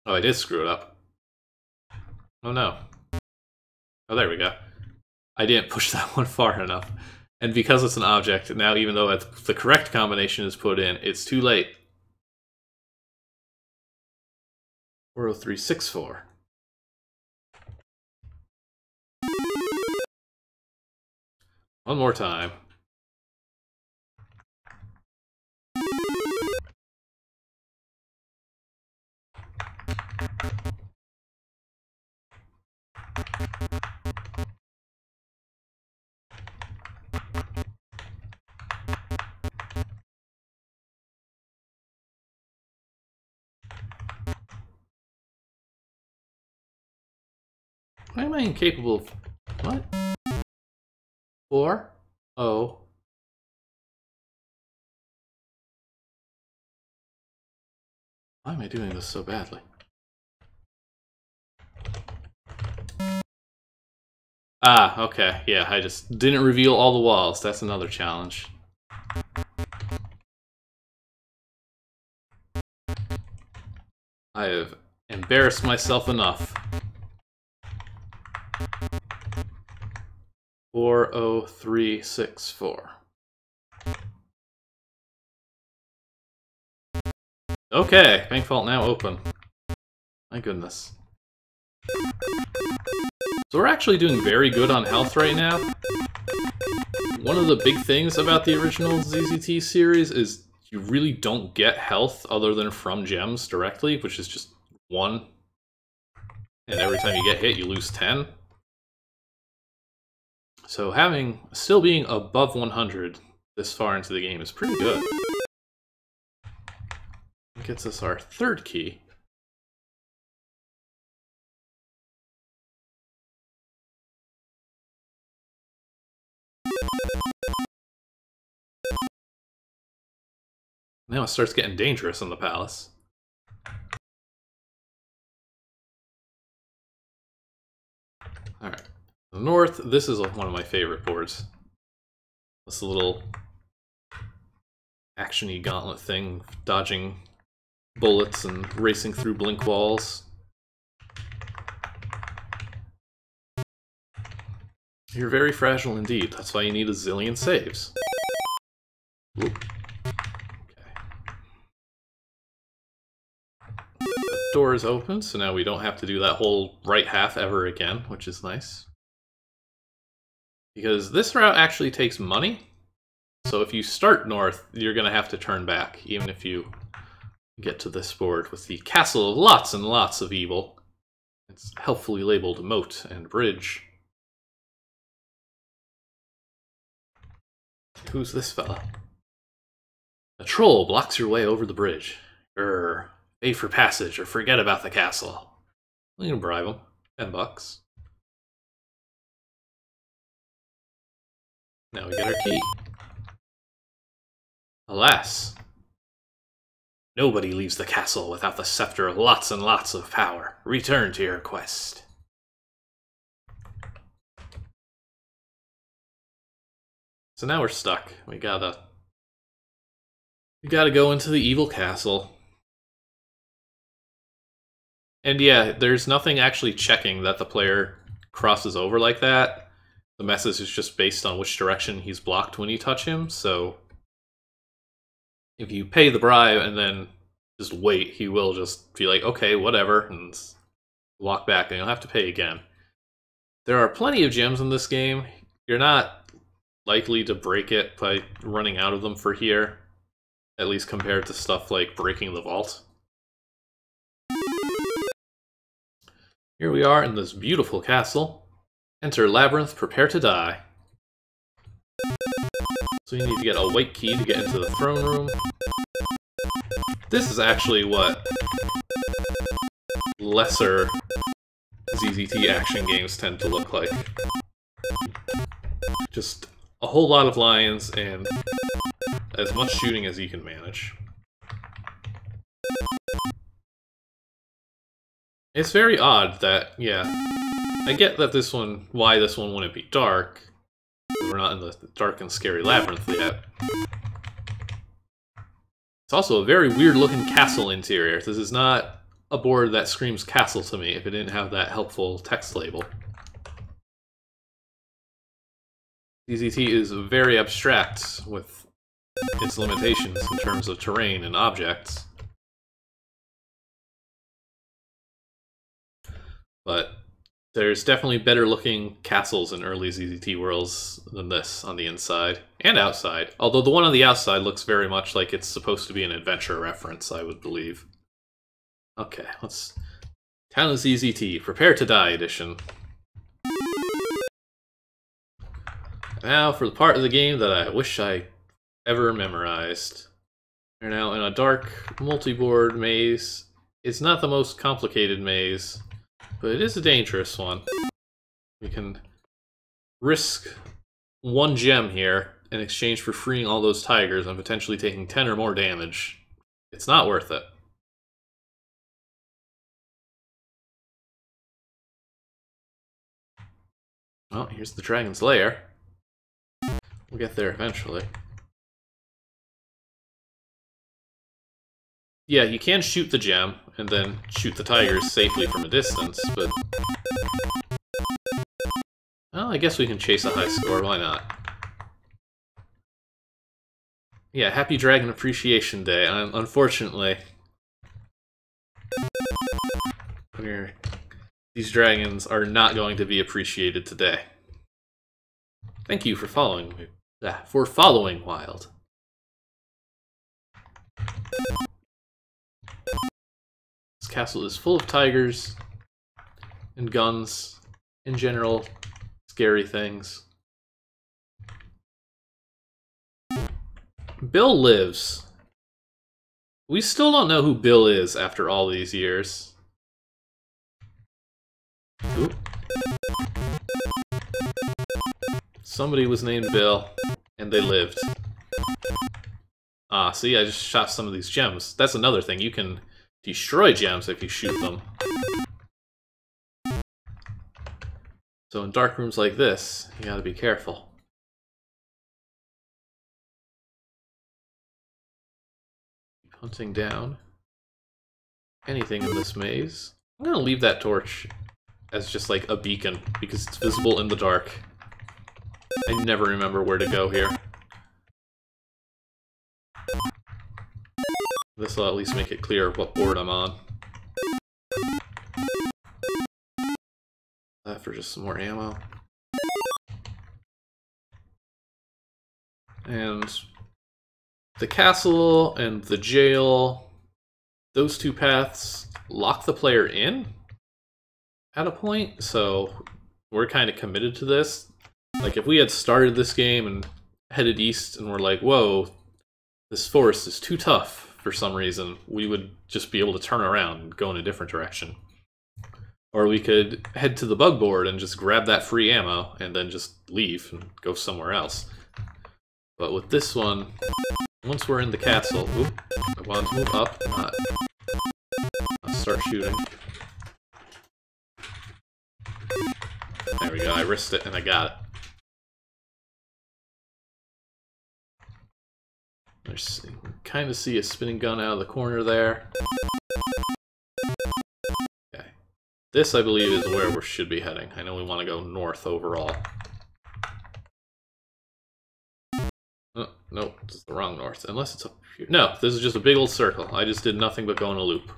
Oh, I did screw it up. Oh no. Oh, there we go. I didn't push that one far enough. And because it's an object, now even though the correct combination is put in, it's too late. 40364. One more time. Why am I incapable of... What? 4? Oh. Why am I doing this so badly? Ah, okay. Yeah, I just didn't reveal all the walls. That's another challenge. I have embarrassed myself enough. 40364. Okay, Bank Vault now open. My goodness. So we're actually doing very good on health right now. One of the big things about the original ZZT series is you really don't get health other than from gems directly, which is just 1. And every time you get hit, you lose 10. So still being above 100 this far into the game is pretty good. It gets us our 3rd key. Now it starts getting dangerous in the palace. Alright. The north, this is one of my favorite boards. This little action-y gauntlet thing, dodging bullets and racing through blink walls. You're very fragile indeed. That's why you need a zillion saves. Whoop. The door is open, so now we don't have to do that whole right half ever again, which is nice. Because this route actually takes money, so if you start north, you're going to have to turn back, even if you get to this board with the Castle of Lots and Lots of Evil. It's helpfully labeled Moat and Bridge. Who's this fella? A troll blocks your way over the bridge. Grr. Pay for passage or forget about the castle. We can bribe him. $10. Now we get our key. Alas. Nobody leaves the castle without the scepter of lots and lots of power. Return to your quest. So now we're stuck. We gotta go into the evil castle. And yeah, there's nothing actually checking that the player crosses over like that. The message is just based on which direction he's blocked when you touch him, so if you pay the bribe and then just wait, he will just be like, okay, whatever, and walk back, and you'll have to pay again. There are plenty of gems in this game. You're not likely to break it by running out of them for here, at least compared to stuff like breaking the vault. Here we are in this beautiful castle. Enter Labyrinth, prepare to die. So you need to get a white key to get into the throne room. This is actually what lesser ZZT action games tend to look like. Just a whole lot of lines and as much shooting as you can manage. It's very odd that, yeah, I get that this one, why this one wouldn't be dark. We're not in the dark and scary labyrinth yet. It's also a very weird looking castle interior. This is not a board that screams castle to me if it didn't have that helpful text label. ZZT is very abstract with its limitations in terms of terrain and objects. But there's definitely better looking castles in early ZZT worlds than this on the inside and outside. Although the one on the outside looks very much like it's supposed to be an adventure reference, I would believe. Okay, let's... Town of ZZT, Prepare to Die edition. Now for the part of the game that I wish I ever memorized. We're now in a dark, multi-board maze. It's not the most complicated maze, but it is a dangerous one. We can risk 1 gem here in exchange for freeing all those tigers and potentially taking 10 or more damage. It's not worth it. Well, here's the dragon's lair. We'll get there eventually. Yeah, you can shoot the gem and then shoot the tigers safely from a distance, but... Well, I guess we can chase a high score, why not? Yeah, happy Dragon Appreciation Day. Unfortunately, these dragons are not going to be appreciated today. Thank you for following me. For following Wild. This castle is full of tigers and guns, in general, scary things. Bill lives. We still don't know who Bill is after all these years. Oop. Somebody was named Bill, and they lived. Ah, see, I just shot some of these gems. That's another thing, you can destroy gems if you shoot them. So in dark rooms like this, you gotta be careful. Hunting down anything in this maze. I'm gonna leave that torch as just like a beacon, because it's visible in the dark. I never remember where to go here. This will at least make it clear what board I'm on. That for just some more ammo. And the castle and the jail, those 2 paths lock the player in at a point, so we're kind of committed to this. Like, if we had started this game and headed east and we're like, whoa, this forest is too tough for some reason, we would just be able to turn around and go in a different direction. Or we could head to the bug board and just grab that free ammo and then just leave and go somewhere else. But with this one, once we're in the castle... Oop, I want to move up, not start shooting. There we go, I risked it and I got it. There's, you can kind of see a spinning gun out of the corner there. Okay. This, I believe, is where we should be heading. I know we want to go north overall. Oh, nope, this is the wrong north. Unless it's up here. No, this is just a big old circle. I just did nothing but go in a loop.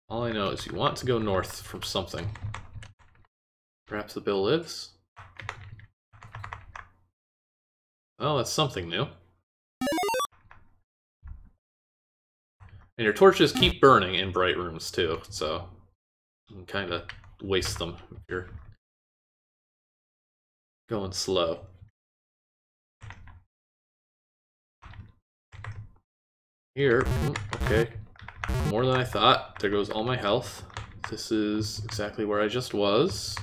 All I know is you want to go north from something. Perhaps the Bill lives? Oh, that's something new. And your torches keep burning in bright rooms too, so you can kind of waste them if you're going slow. Here, okay. More than I thought. There goes all my health. This is exactly where I just was.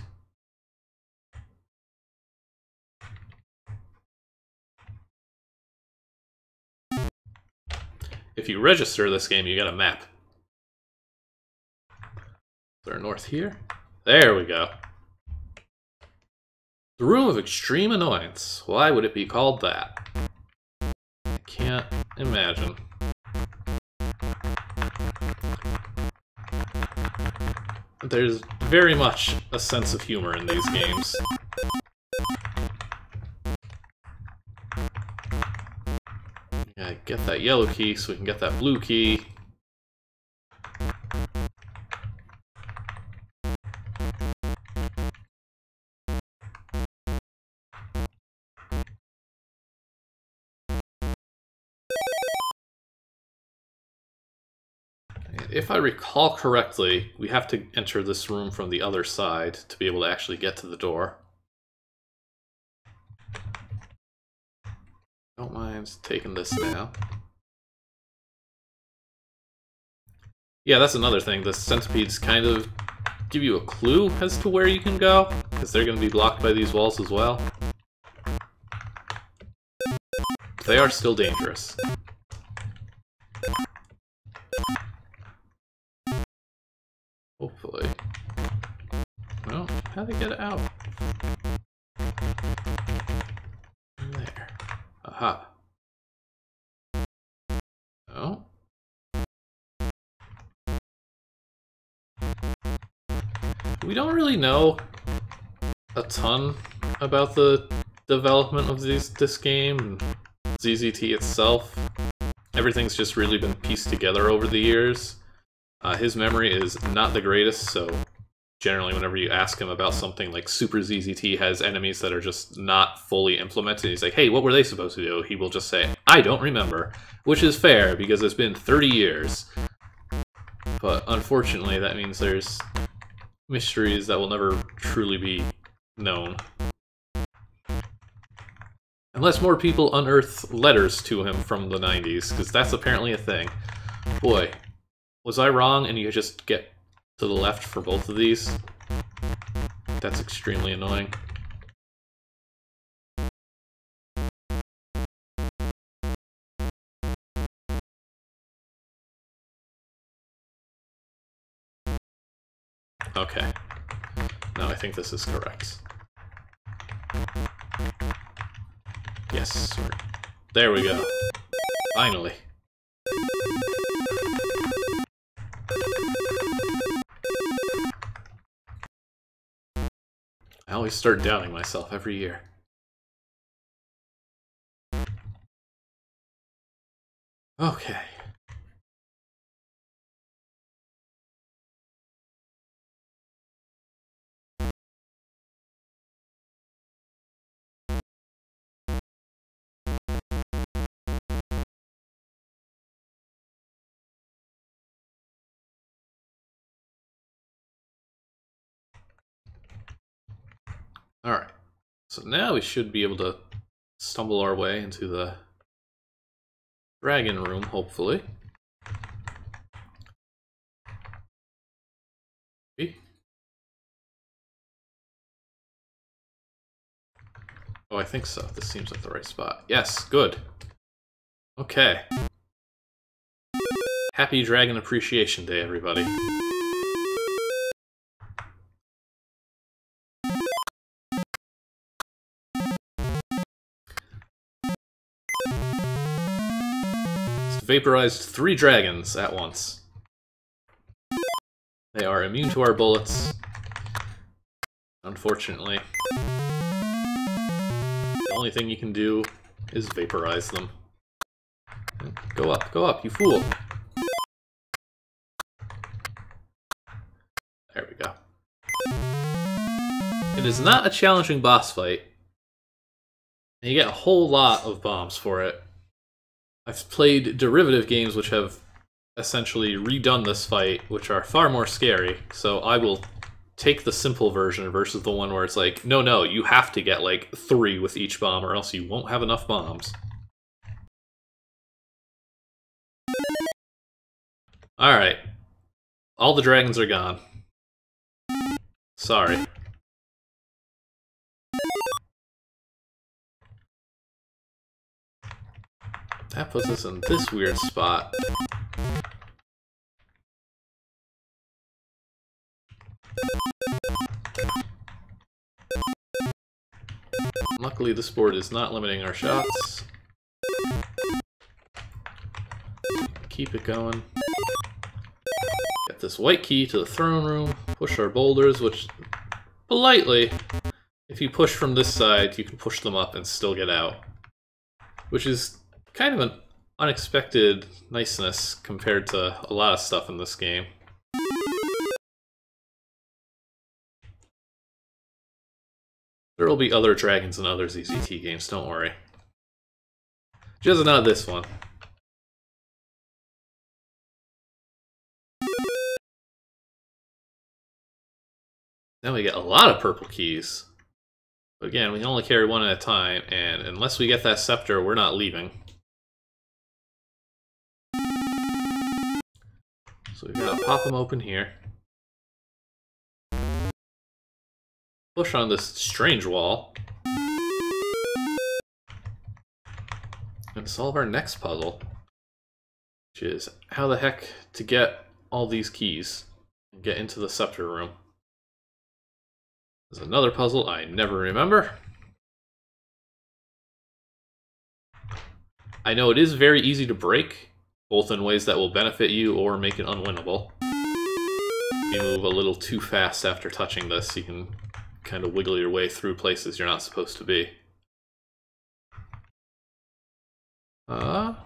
If you register this game, you get a map. Is there a north here? There we go. The Room of Extreme Annoyance. Why would it be called that? I can't imagine. There's very much a sense of humor in these games. Yeah, get that yellow key so we can get that blue key. If I recall correctly, we have to enter this room from the other side to be able to actually get to the door. Don't mind taking this now. Yeah, that's another thing. The centipedes kind of give you a clue as to where you can go, because they're going to be blocked by these walls as well. But they are still dangerous. Hopefully. Well, how do they get it out? There. Aha. Oh. We don't really know a ton about the development of this game and ZZT itself. Everything's just really been pieced together over the years. His memory is not the greatest, so generally whenever you ask him about something like Super ZZT has enemies that are just not fully implemented, he's like, hey, what were they supposed to do? He will just say, I don't remember, which is fair because it's been 30 years. But unfortunately, that means there's mysteries that will never truly be known. Unless more people unearth letters to him from the 90s, because that's apparently a thing. Boy, was I wrong and you just get to the left for both of these? That's extremely annoying. Okay. Now I think this is correct. Yes. There we go. Finally. I always start doubting myself every year. Okay. Alright. So now we should be able to stumble our way into the dragon room, hopefully. Oh, I think so. This seems like the right spot. Yes, good. Okay. Happy Dragon Appreciation Day, everybody. Vaporized 3 dragons at once. They are immune to our bullets. Unfortunately. The only thing you can do is vaporize them. Go up, you fool! There we go. It is not a challenging boss fight. And you get a whole lot of bombs for it. I've played derivative games which have essentially redone this fight, which are far more scary, so I will take the simple version versus the one where it's like, no, you have to get like 3 with each bomb or else you won't have enough bombs. Alright. All the dragons are gone. Sorry. That puts us in this weird spot. Luckily, this board is not limiting our shots. Keep it going. Get this white key to the throne room. Push our boulders, which, politely, if you push from this side, you can push them up and still get out. Which is kind of an unexpected niceness compared to a lot of stuff in this game. There will be other dragons in other ZZT games, don't worry. Just not this one. Now we get a lot of purple keys. But again, we can only carry one at a time, and unless we get that scepter, we're not leaving. So we've got to pop them open here. Push on this strange wall. And solve our next puzzle. Which is how the heck to get all these keys and get into the scepter room. There's another puzzle I never remember. I know it is very easy to break, both in ways that will benefit you or make it unwinnable. If you move a little too fast after touching this, you can kind of wiggle your way through places you're not supposed to be.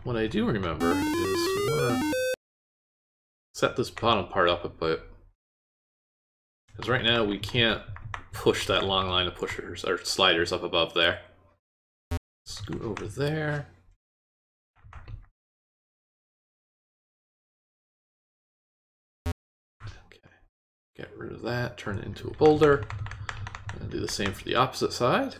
What I do remember is we want to set this bottom part up a bit. Because right now we can't push that long line of pushers or sliders up above there. Scoot over there. Okay. Get rid of that, turn it into a boulder. And do the same for the opposite side.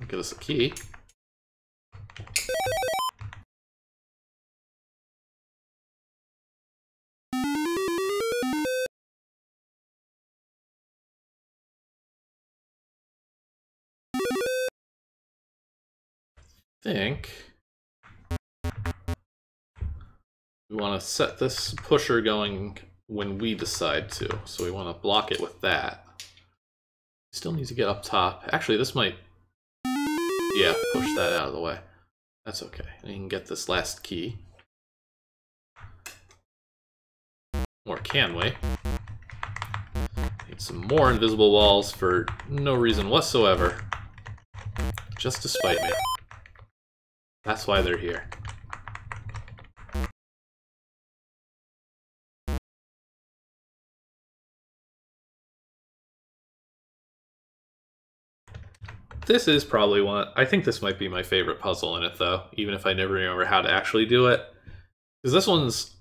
Give us a key. I think we want to set this pusher going when we decide to. So we want to block it with that. Still need to get up top. Actually, this might... Yeah, push that out of the way. That's okay. And you can get this last key. Or can we? Need some more invisible walls for no reason whatsoever. Just to spite me. That's why they're here. This is probably one... I think this might be my favorite puzzle in it, though, even if I never remember how to actually do it. Because this one's...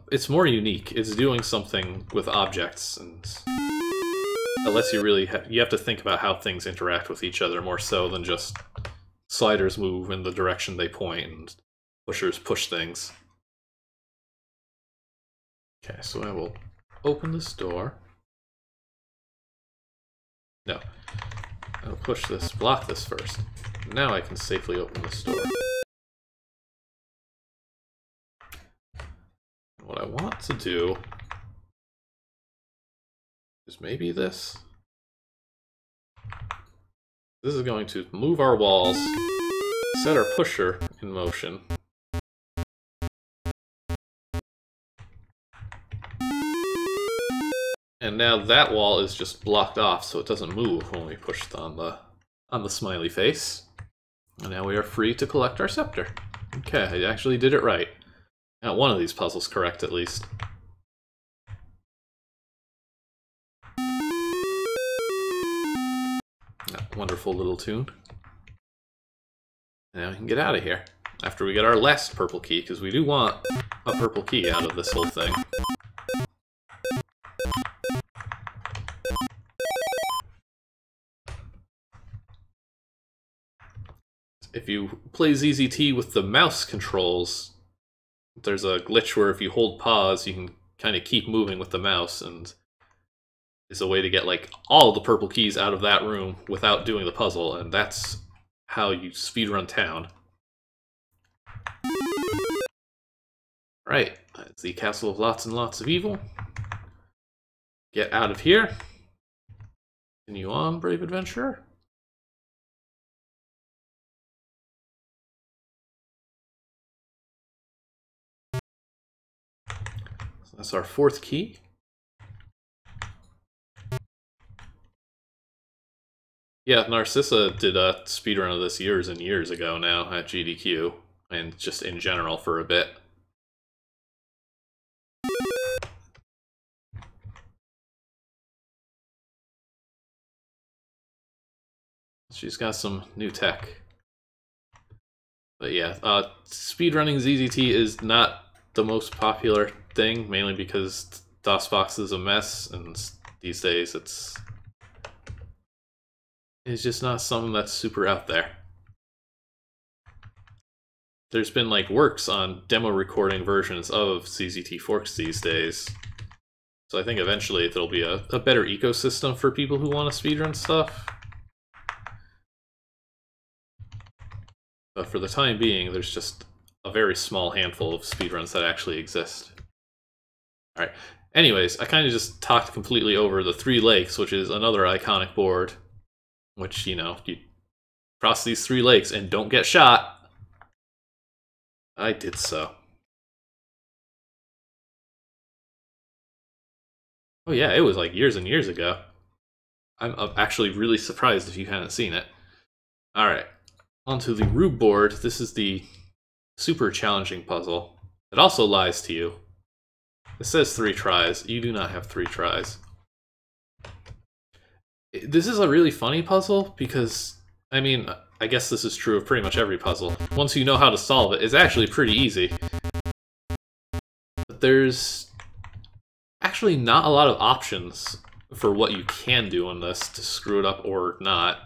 it's more unique. It's doing something with objects, and... it lets you really... you have to think about how things interact with each other more so than just sliders move in the direction they point and pushers push things. Okay, so I will open this door. No. I'll push this, block this first. Now I can safely open this door. What I want to do is maybe this. This is going to move our walls, set our pusher in motion. And now that wall is just blocked off, so it doesn't move when we push on the smiley face. And now we are free to collect our scepter. Okay, I actually did it right. Got one of these puzzles correct, at least. Now, wonderful little tune. Now we can get out of here after we get our last purple key, because we do want a purple key out of this whole thing. If you play ZZT with the mouse controls, there's a glitch where if you hold pause, you can kind of keep moving with the mouse, and it's a way to get like all the purple keys out of that room without doing the puzzle, and that's how you speedrun town. Right, that's the Castle of Lots and Lots of Evil. Get out of here. Continue on, brave adventurer. So that's our fourth key. Yeah, Narcissa did a speedrun of this years and years ago now at GDQ, and just in general for a bit. She's got some new tech. But yeah, speedrunning ZZT is not the most popular thing, mainly because DOSBox is a mess, and these days it's just not something that's super out there. There's been like works on demo recording versions of ZZT Forks these days, so I think eventually there'll be a better ecosystem for people who want to speedrun stuff. But for the time being, there's just a very small handful of speedruns that actually exist. Alright, anyways, I kind of just talked completely over the Three Lakes, which is another iconic board, which, you know, you cross these 3 lakes and don't get shot. I did so. Oh yeah, it was like years and years ago. I'm actually really surprised if you hadn't seen it. Alright. Onto the Rube board. This is the super challenging puzzle. It also lies to you. It says 3 tries. You do not have 3 tries. This is a really funny puzzle because, I mean, I guess this is true of pretty much every puzzle. Once you know how to solve it, it's actually pretty easy. But there's actually not a lot of options for what you can do on this to screw it up or not.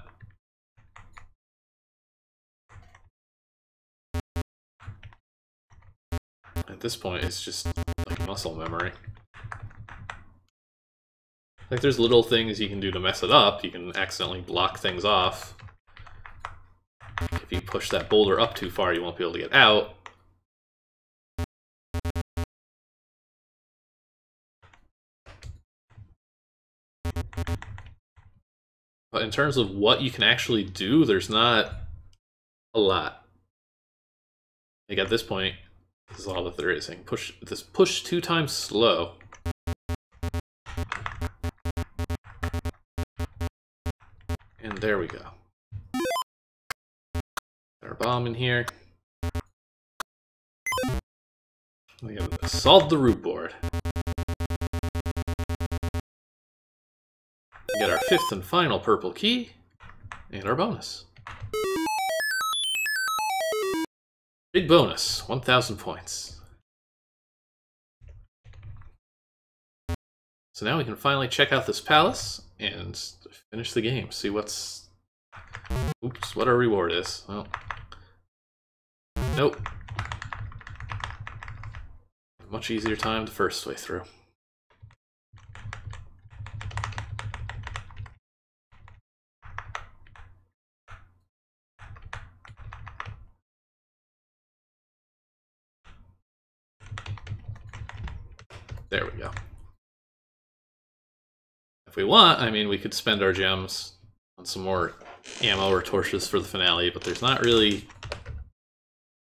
At this point, it's just like muscle memory. Like, there's little things you can do to mess it up. You can accidentally block things off. If you push that boulder up too far, you won't be able to get out. But in terms of what you can actually do, there's not a lot. Like, at this point, this is all that there is. I can push 2 times slow. And there we go. Got our bomb in here. We have solved the root board. We get our 5th and final purple key, and our bonus. Big bonus, 1,000 points. So now we can finally check out this palace and finish the game. See what's... Oops, what our reward is. Well... Nope. Much easier time the first way through. There we go. If we want, I mean, we could spend our gems on some more ammo or torches for the finale, but there's not really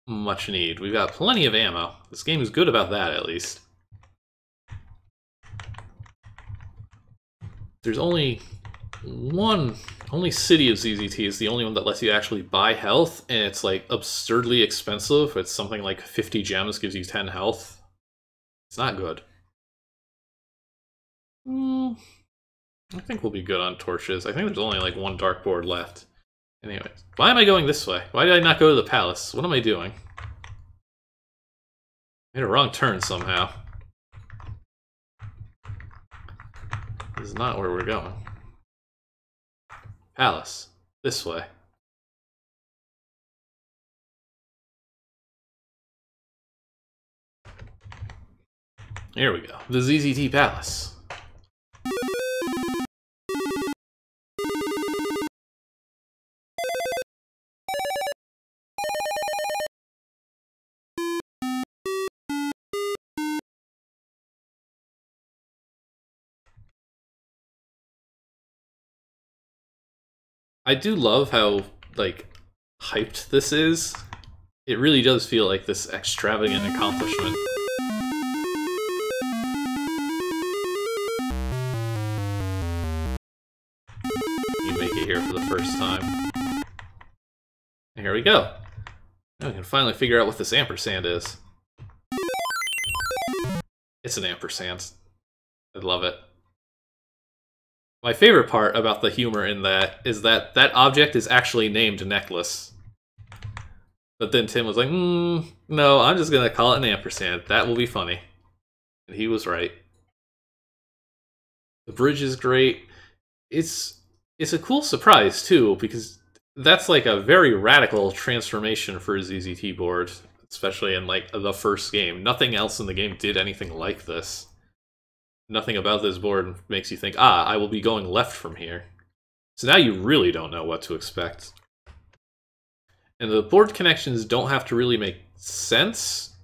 much need. We've got plenty of ammo. This game is good about that, at least. There's only City of ZZT is the only one that lets you actually buy health, and it's like absurdly expensive. It's something like 50 gems gives you 10 health. It's not good. I think we'll be good on torches. I think there's only like one dartboard left. Anyways, why am I going this way? Why did I not go to the palace? What am I doing? Made a wrong turn somehow. This is not where we're going. Palace. This way. Here we go. The ZZT Palace. I do love how, like, hyped this is. It really does feel like this extravagant accomplishment. You make it here for the first time. And here we go. Now we can finally figure out what this ampersand is. It's an ampersand. I love it. My favorite part about the humor in that is that that object is actually named Necklace. But then Tim was like, no, I'm just going to call it an ampersand. That will be funny. And he was right. The bridge is great. It's a cool surprise, too, because that's like a very radical transformation for a ZZT board, especially in like the first game. Nothing else in the game did anything like this. Nothing about this board makes you think, I will be going left from here. So now you really don't know what to expect. And the board connections don't have to really make sense.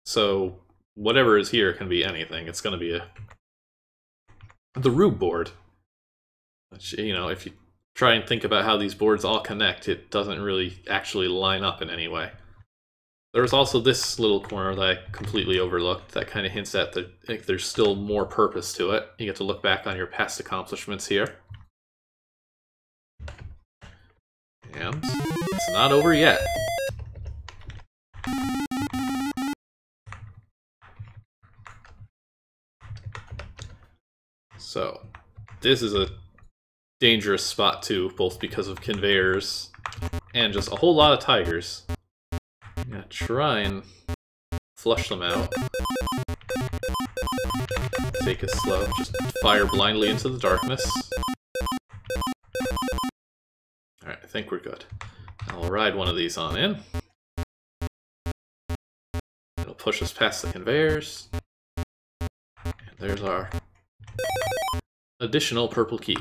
So whatever is here can be anything. It's going to be the Rube board. Which, you know, if you try and think about how these boards all connect, it doesn't really actually line up in any way. There's also this little corner that I completely overlooked that kind of hints at that there's still more purpose to it. You get to look back on your past accomplishments here. And it's not over yet. So, this is a dangerous spot too, both because of conveyors and just a whole lot of tigers. I'm gonna try and flush them out. Take it slow. Just fire blindly into the darkness. Alright, I think we're good. I'll ride one of these on in. It'll push us past the conveyors. And there's our additional purple key.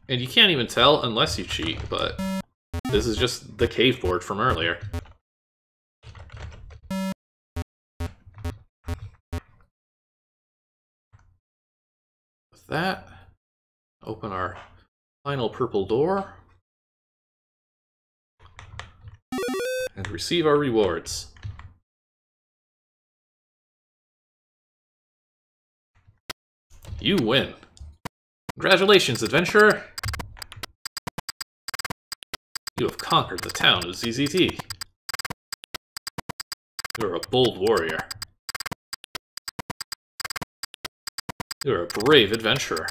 And you can't even tell unless you cheat, but this is just the cave board from earlier. With that, open our final purple door and receive our rewards. You win. Congratulations, adventurer! You have conquered the town of ZZT. You are a bold warrior. You are a brave adventurer.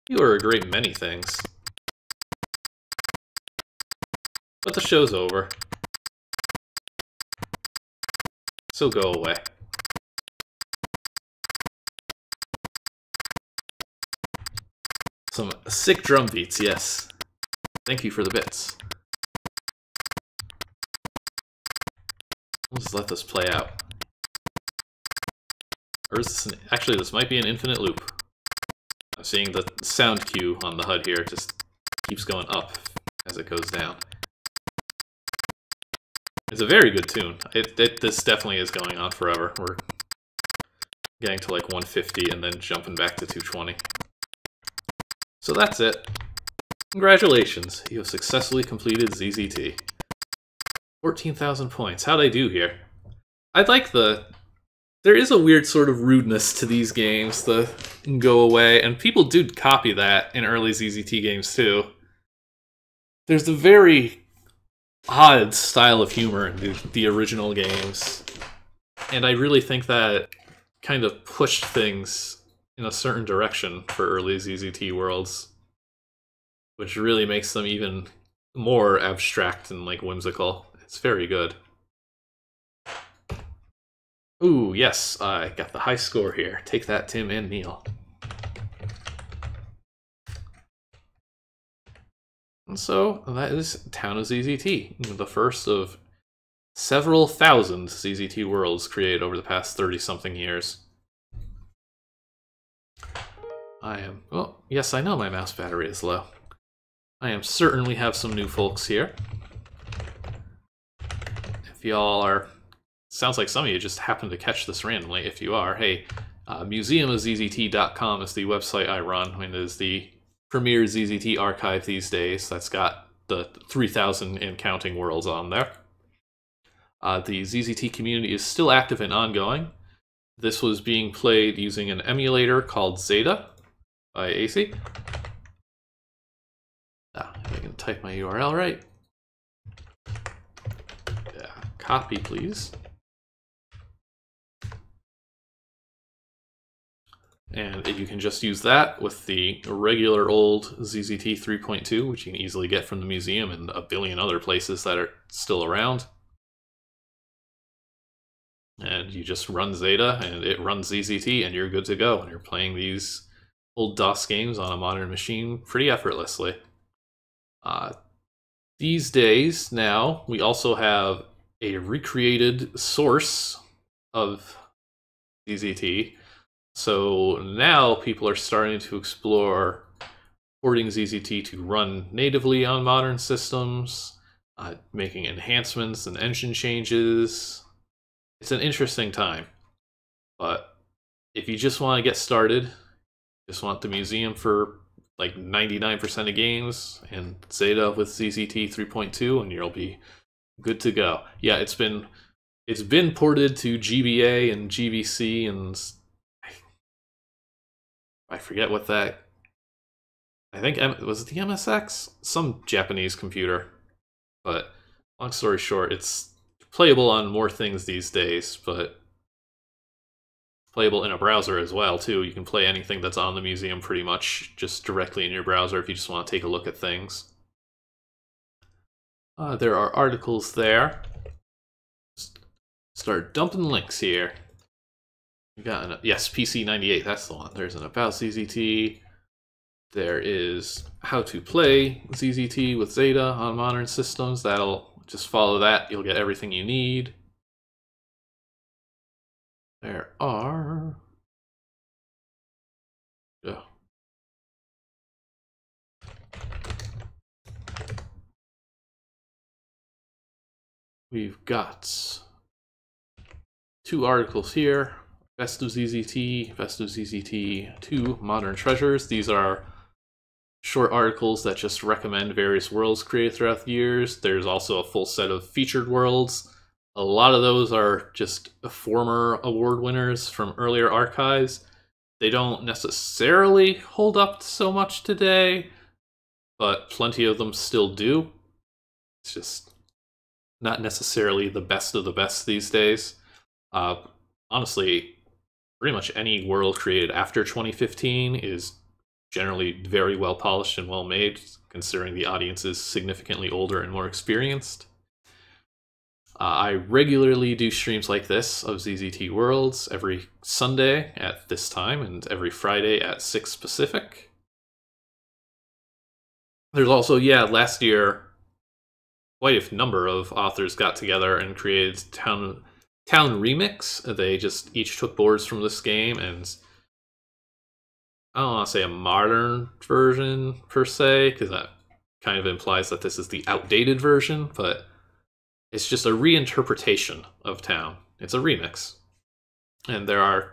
You are a great many things. But the show's over. So go away. Some sick drum beats, yes. Thank you for the bits. We'll just let this play out. Or is this actually, this might be an infinite loop. I'm seeing the sound cue on the HUD here just keeps going up as it goes down. It's a very good tune. This definitely is going on forever. We're getting to like 150 and then jumping back to 220. So that's it. Congratulations, you have successfully completed ZZT. 14,000 points. How'd I do here? I'd like there is a weird sort of rudeness to these games, the go away, and people do copy that in early ZZT games too. There's a very odd style of humor in the original games. And I really think that kind of pushed things in a certain direction for early ZZT worlds, which really makes them even more abstract and like whimsical. It's very good. Ooh, yes, I got the high score here. Take that, Tim and Neil. And so that is Town of ZZT, the first of several thousand ZZT worlds created over the past 30-something years. Well, yes, I know my mouse battery is low. I am certain we have some new folks here. If y'all are... Sounds like some of you just happened to catch this randomly. If you are, hey, museumofzzt.com is the website I run, and it is the premier ZZT archive these days. That's got the 3,000 and counting worlds on there. The ZZT community is still active and ongoing. This was being played using an emulator called Zeta by AC. If I can type my URL right. Yeah, copy, please. And you can just use that with the regular old ZZT 3.2, which you can easily get from the museum and a billion other places that are still around. And you just run Zeta, and it runs ZZT, and you're good to go. And you're playing these old DOS games on a modern machine pretty effortlessly. These days, now, we also have a recreated source of ZZT. So now people are starting to explore porting ZZT to run natively on modern systems, making enhancements and engine changes. It's an interesting time, but if you just want to get started, just want the museum for like 99% of games and Zeta with ZZT 3.2, and you'll be good to go. Yeah, it's been ported to GBA and GBC, and I forget what that... I think, was it the MSX? Some Japanese computer. But long story short, it's playable on more things these days, but playable in a browser as well, too. You can play anything that's on the museum pretty much just directly in your browser if you just want to take a look at things. There are articles there. Start dumping links here. We got yes, PC98, that's the one. There's an About ZZT. There is how to play ZZT with Zeta on modern systems. That'll just follow that. You'll get everything you need. There are... Oh. We've got 2 articles here. Best of ZZT, Best of ZZT 2, Modern Treasures. These are short articles that just recommend various worlds created throughout the years. There's also a full set of featured worlds. A lot of those are just former award winners from earlier archives. They don't necessarily hold up so much today, but plenty of them still do. It's just not necessarily the best of the best these days. Honestly, pretty much any world created after 2015 is generally very well polished and well made, considering the audience is significantly older and more experienced. I regularly do streams like this of ZZT Worlds every Sunday at this time and every Friday at 6 Pacific. There's also, last year, quite a number of authors got together and created Town Remix. They just each took boards from this game and... I don't want to say a modern version, per se, because that kind of implies that this is the outdated version, but it's just a reinterpretation of Town. It's a remix. And there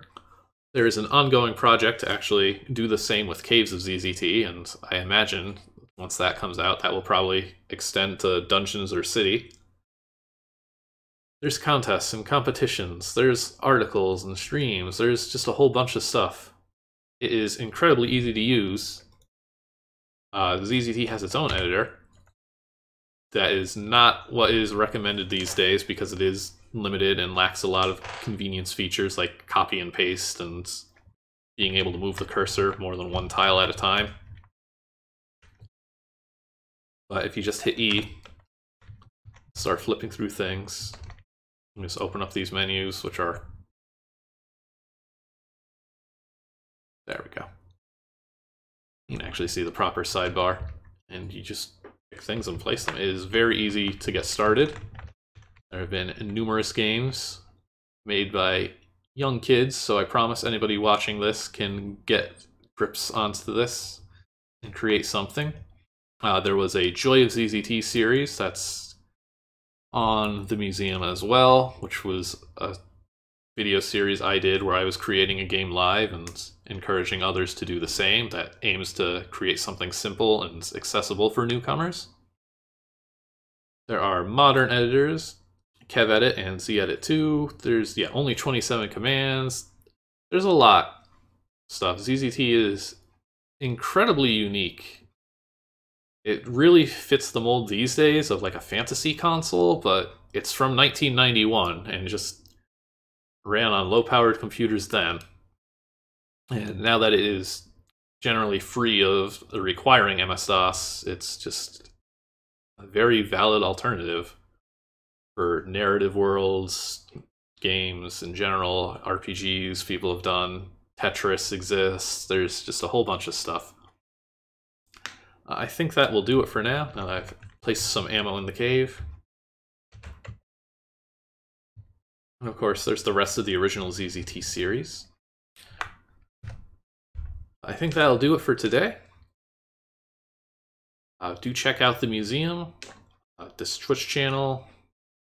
is an ongoing project to actually do the same with Caves of ZZT, and I imagine once that comes out, that will probably extend to Dungeons or City. There's contests and competitions, there's articles and streams, there's just a whole bunch of stuff. It is incredibly easy to use. ZZT has its own editor. That is not what is recommended these days because it is limited and lacks a lot of convenience features like copy and paste and being able to move the cursor more than one tile at a time. But if you just hit E, start flipping through things, and just open up these menus, which are... There we go. You can actually see the proper sidebar, and you just pick things and place them. It is very easy to get started. There have been numerous games made by young kids, so I promise anybody watching this can get grips onto this and create something. There was a Joy of ZZT series that's on the museum as well, which was a video series I did where I was creating a game live and encouraging others to do the same, that aims to create something simple and accessible for newcomers. There are modern editors, KevEdit and ZEdit 2. There's only 27 commands. There's a lot of stuff. ZZT is incredibly unique. It really fits the mold these days of like a fantasy console, but it's from 1991 and just ran on low-powered computers then. And now that it is generally free of requiring MS-DOS, it's just a very valid alternative for narrative worlds, games in general, RPGs people have done, Tetris exists, there's just a whole bunch of stuff. I think that will do it for now. Now that I've placed some ammo in the cave. And of course, there's the rest of the original ZZT series. I think that'll do it for today. Do check out the museum, this Twitch channel.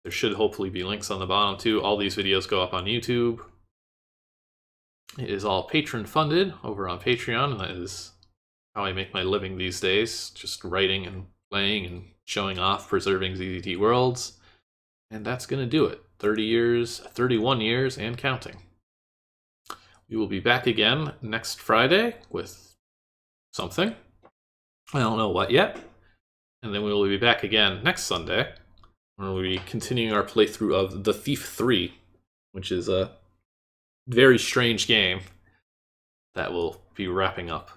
There should hopefully be links on the bottom too. All these videos go up on YouTube. It is all patron funded over on Patreon, and that is how I make my living these days, just writing and playing and showing off preserving ZZT worlds. And that's going to do it. 30 years, 31 years, and counting. We will be back again next Friday with something. I don't know what yet. And then we will be back again next Sunday, where we'll be continuing our playthrough of The Thief 3, which is a very strange game that will be wrapping up.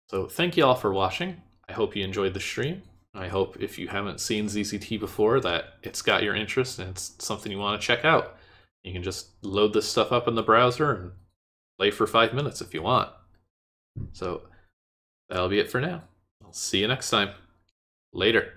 So thank you all for watching. I hope you enjoyed the stream. I hope if you haven't seen ZZT before that it's got your interest and it's something you want to check out. You can just load this stuff up in the browser and play for 5 minutes if you want. So that'll be it for now. I'll see you next time. Later.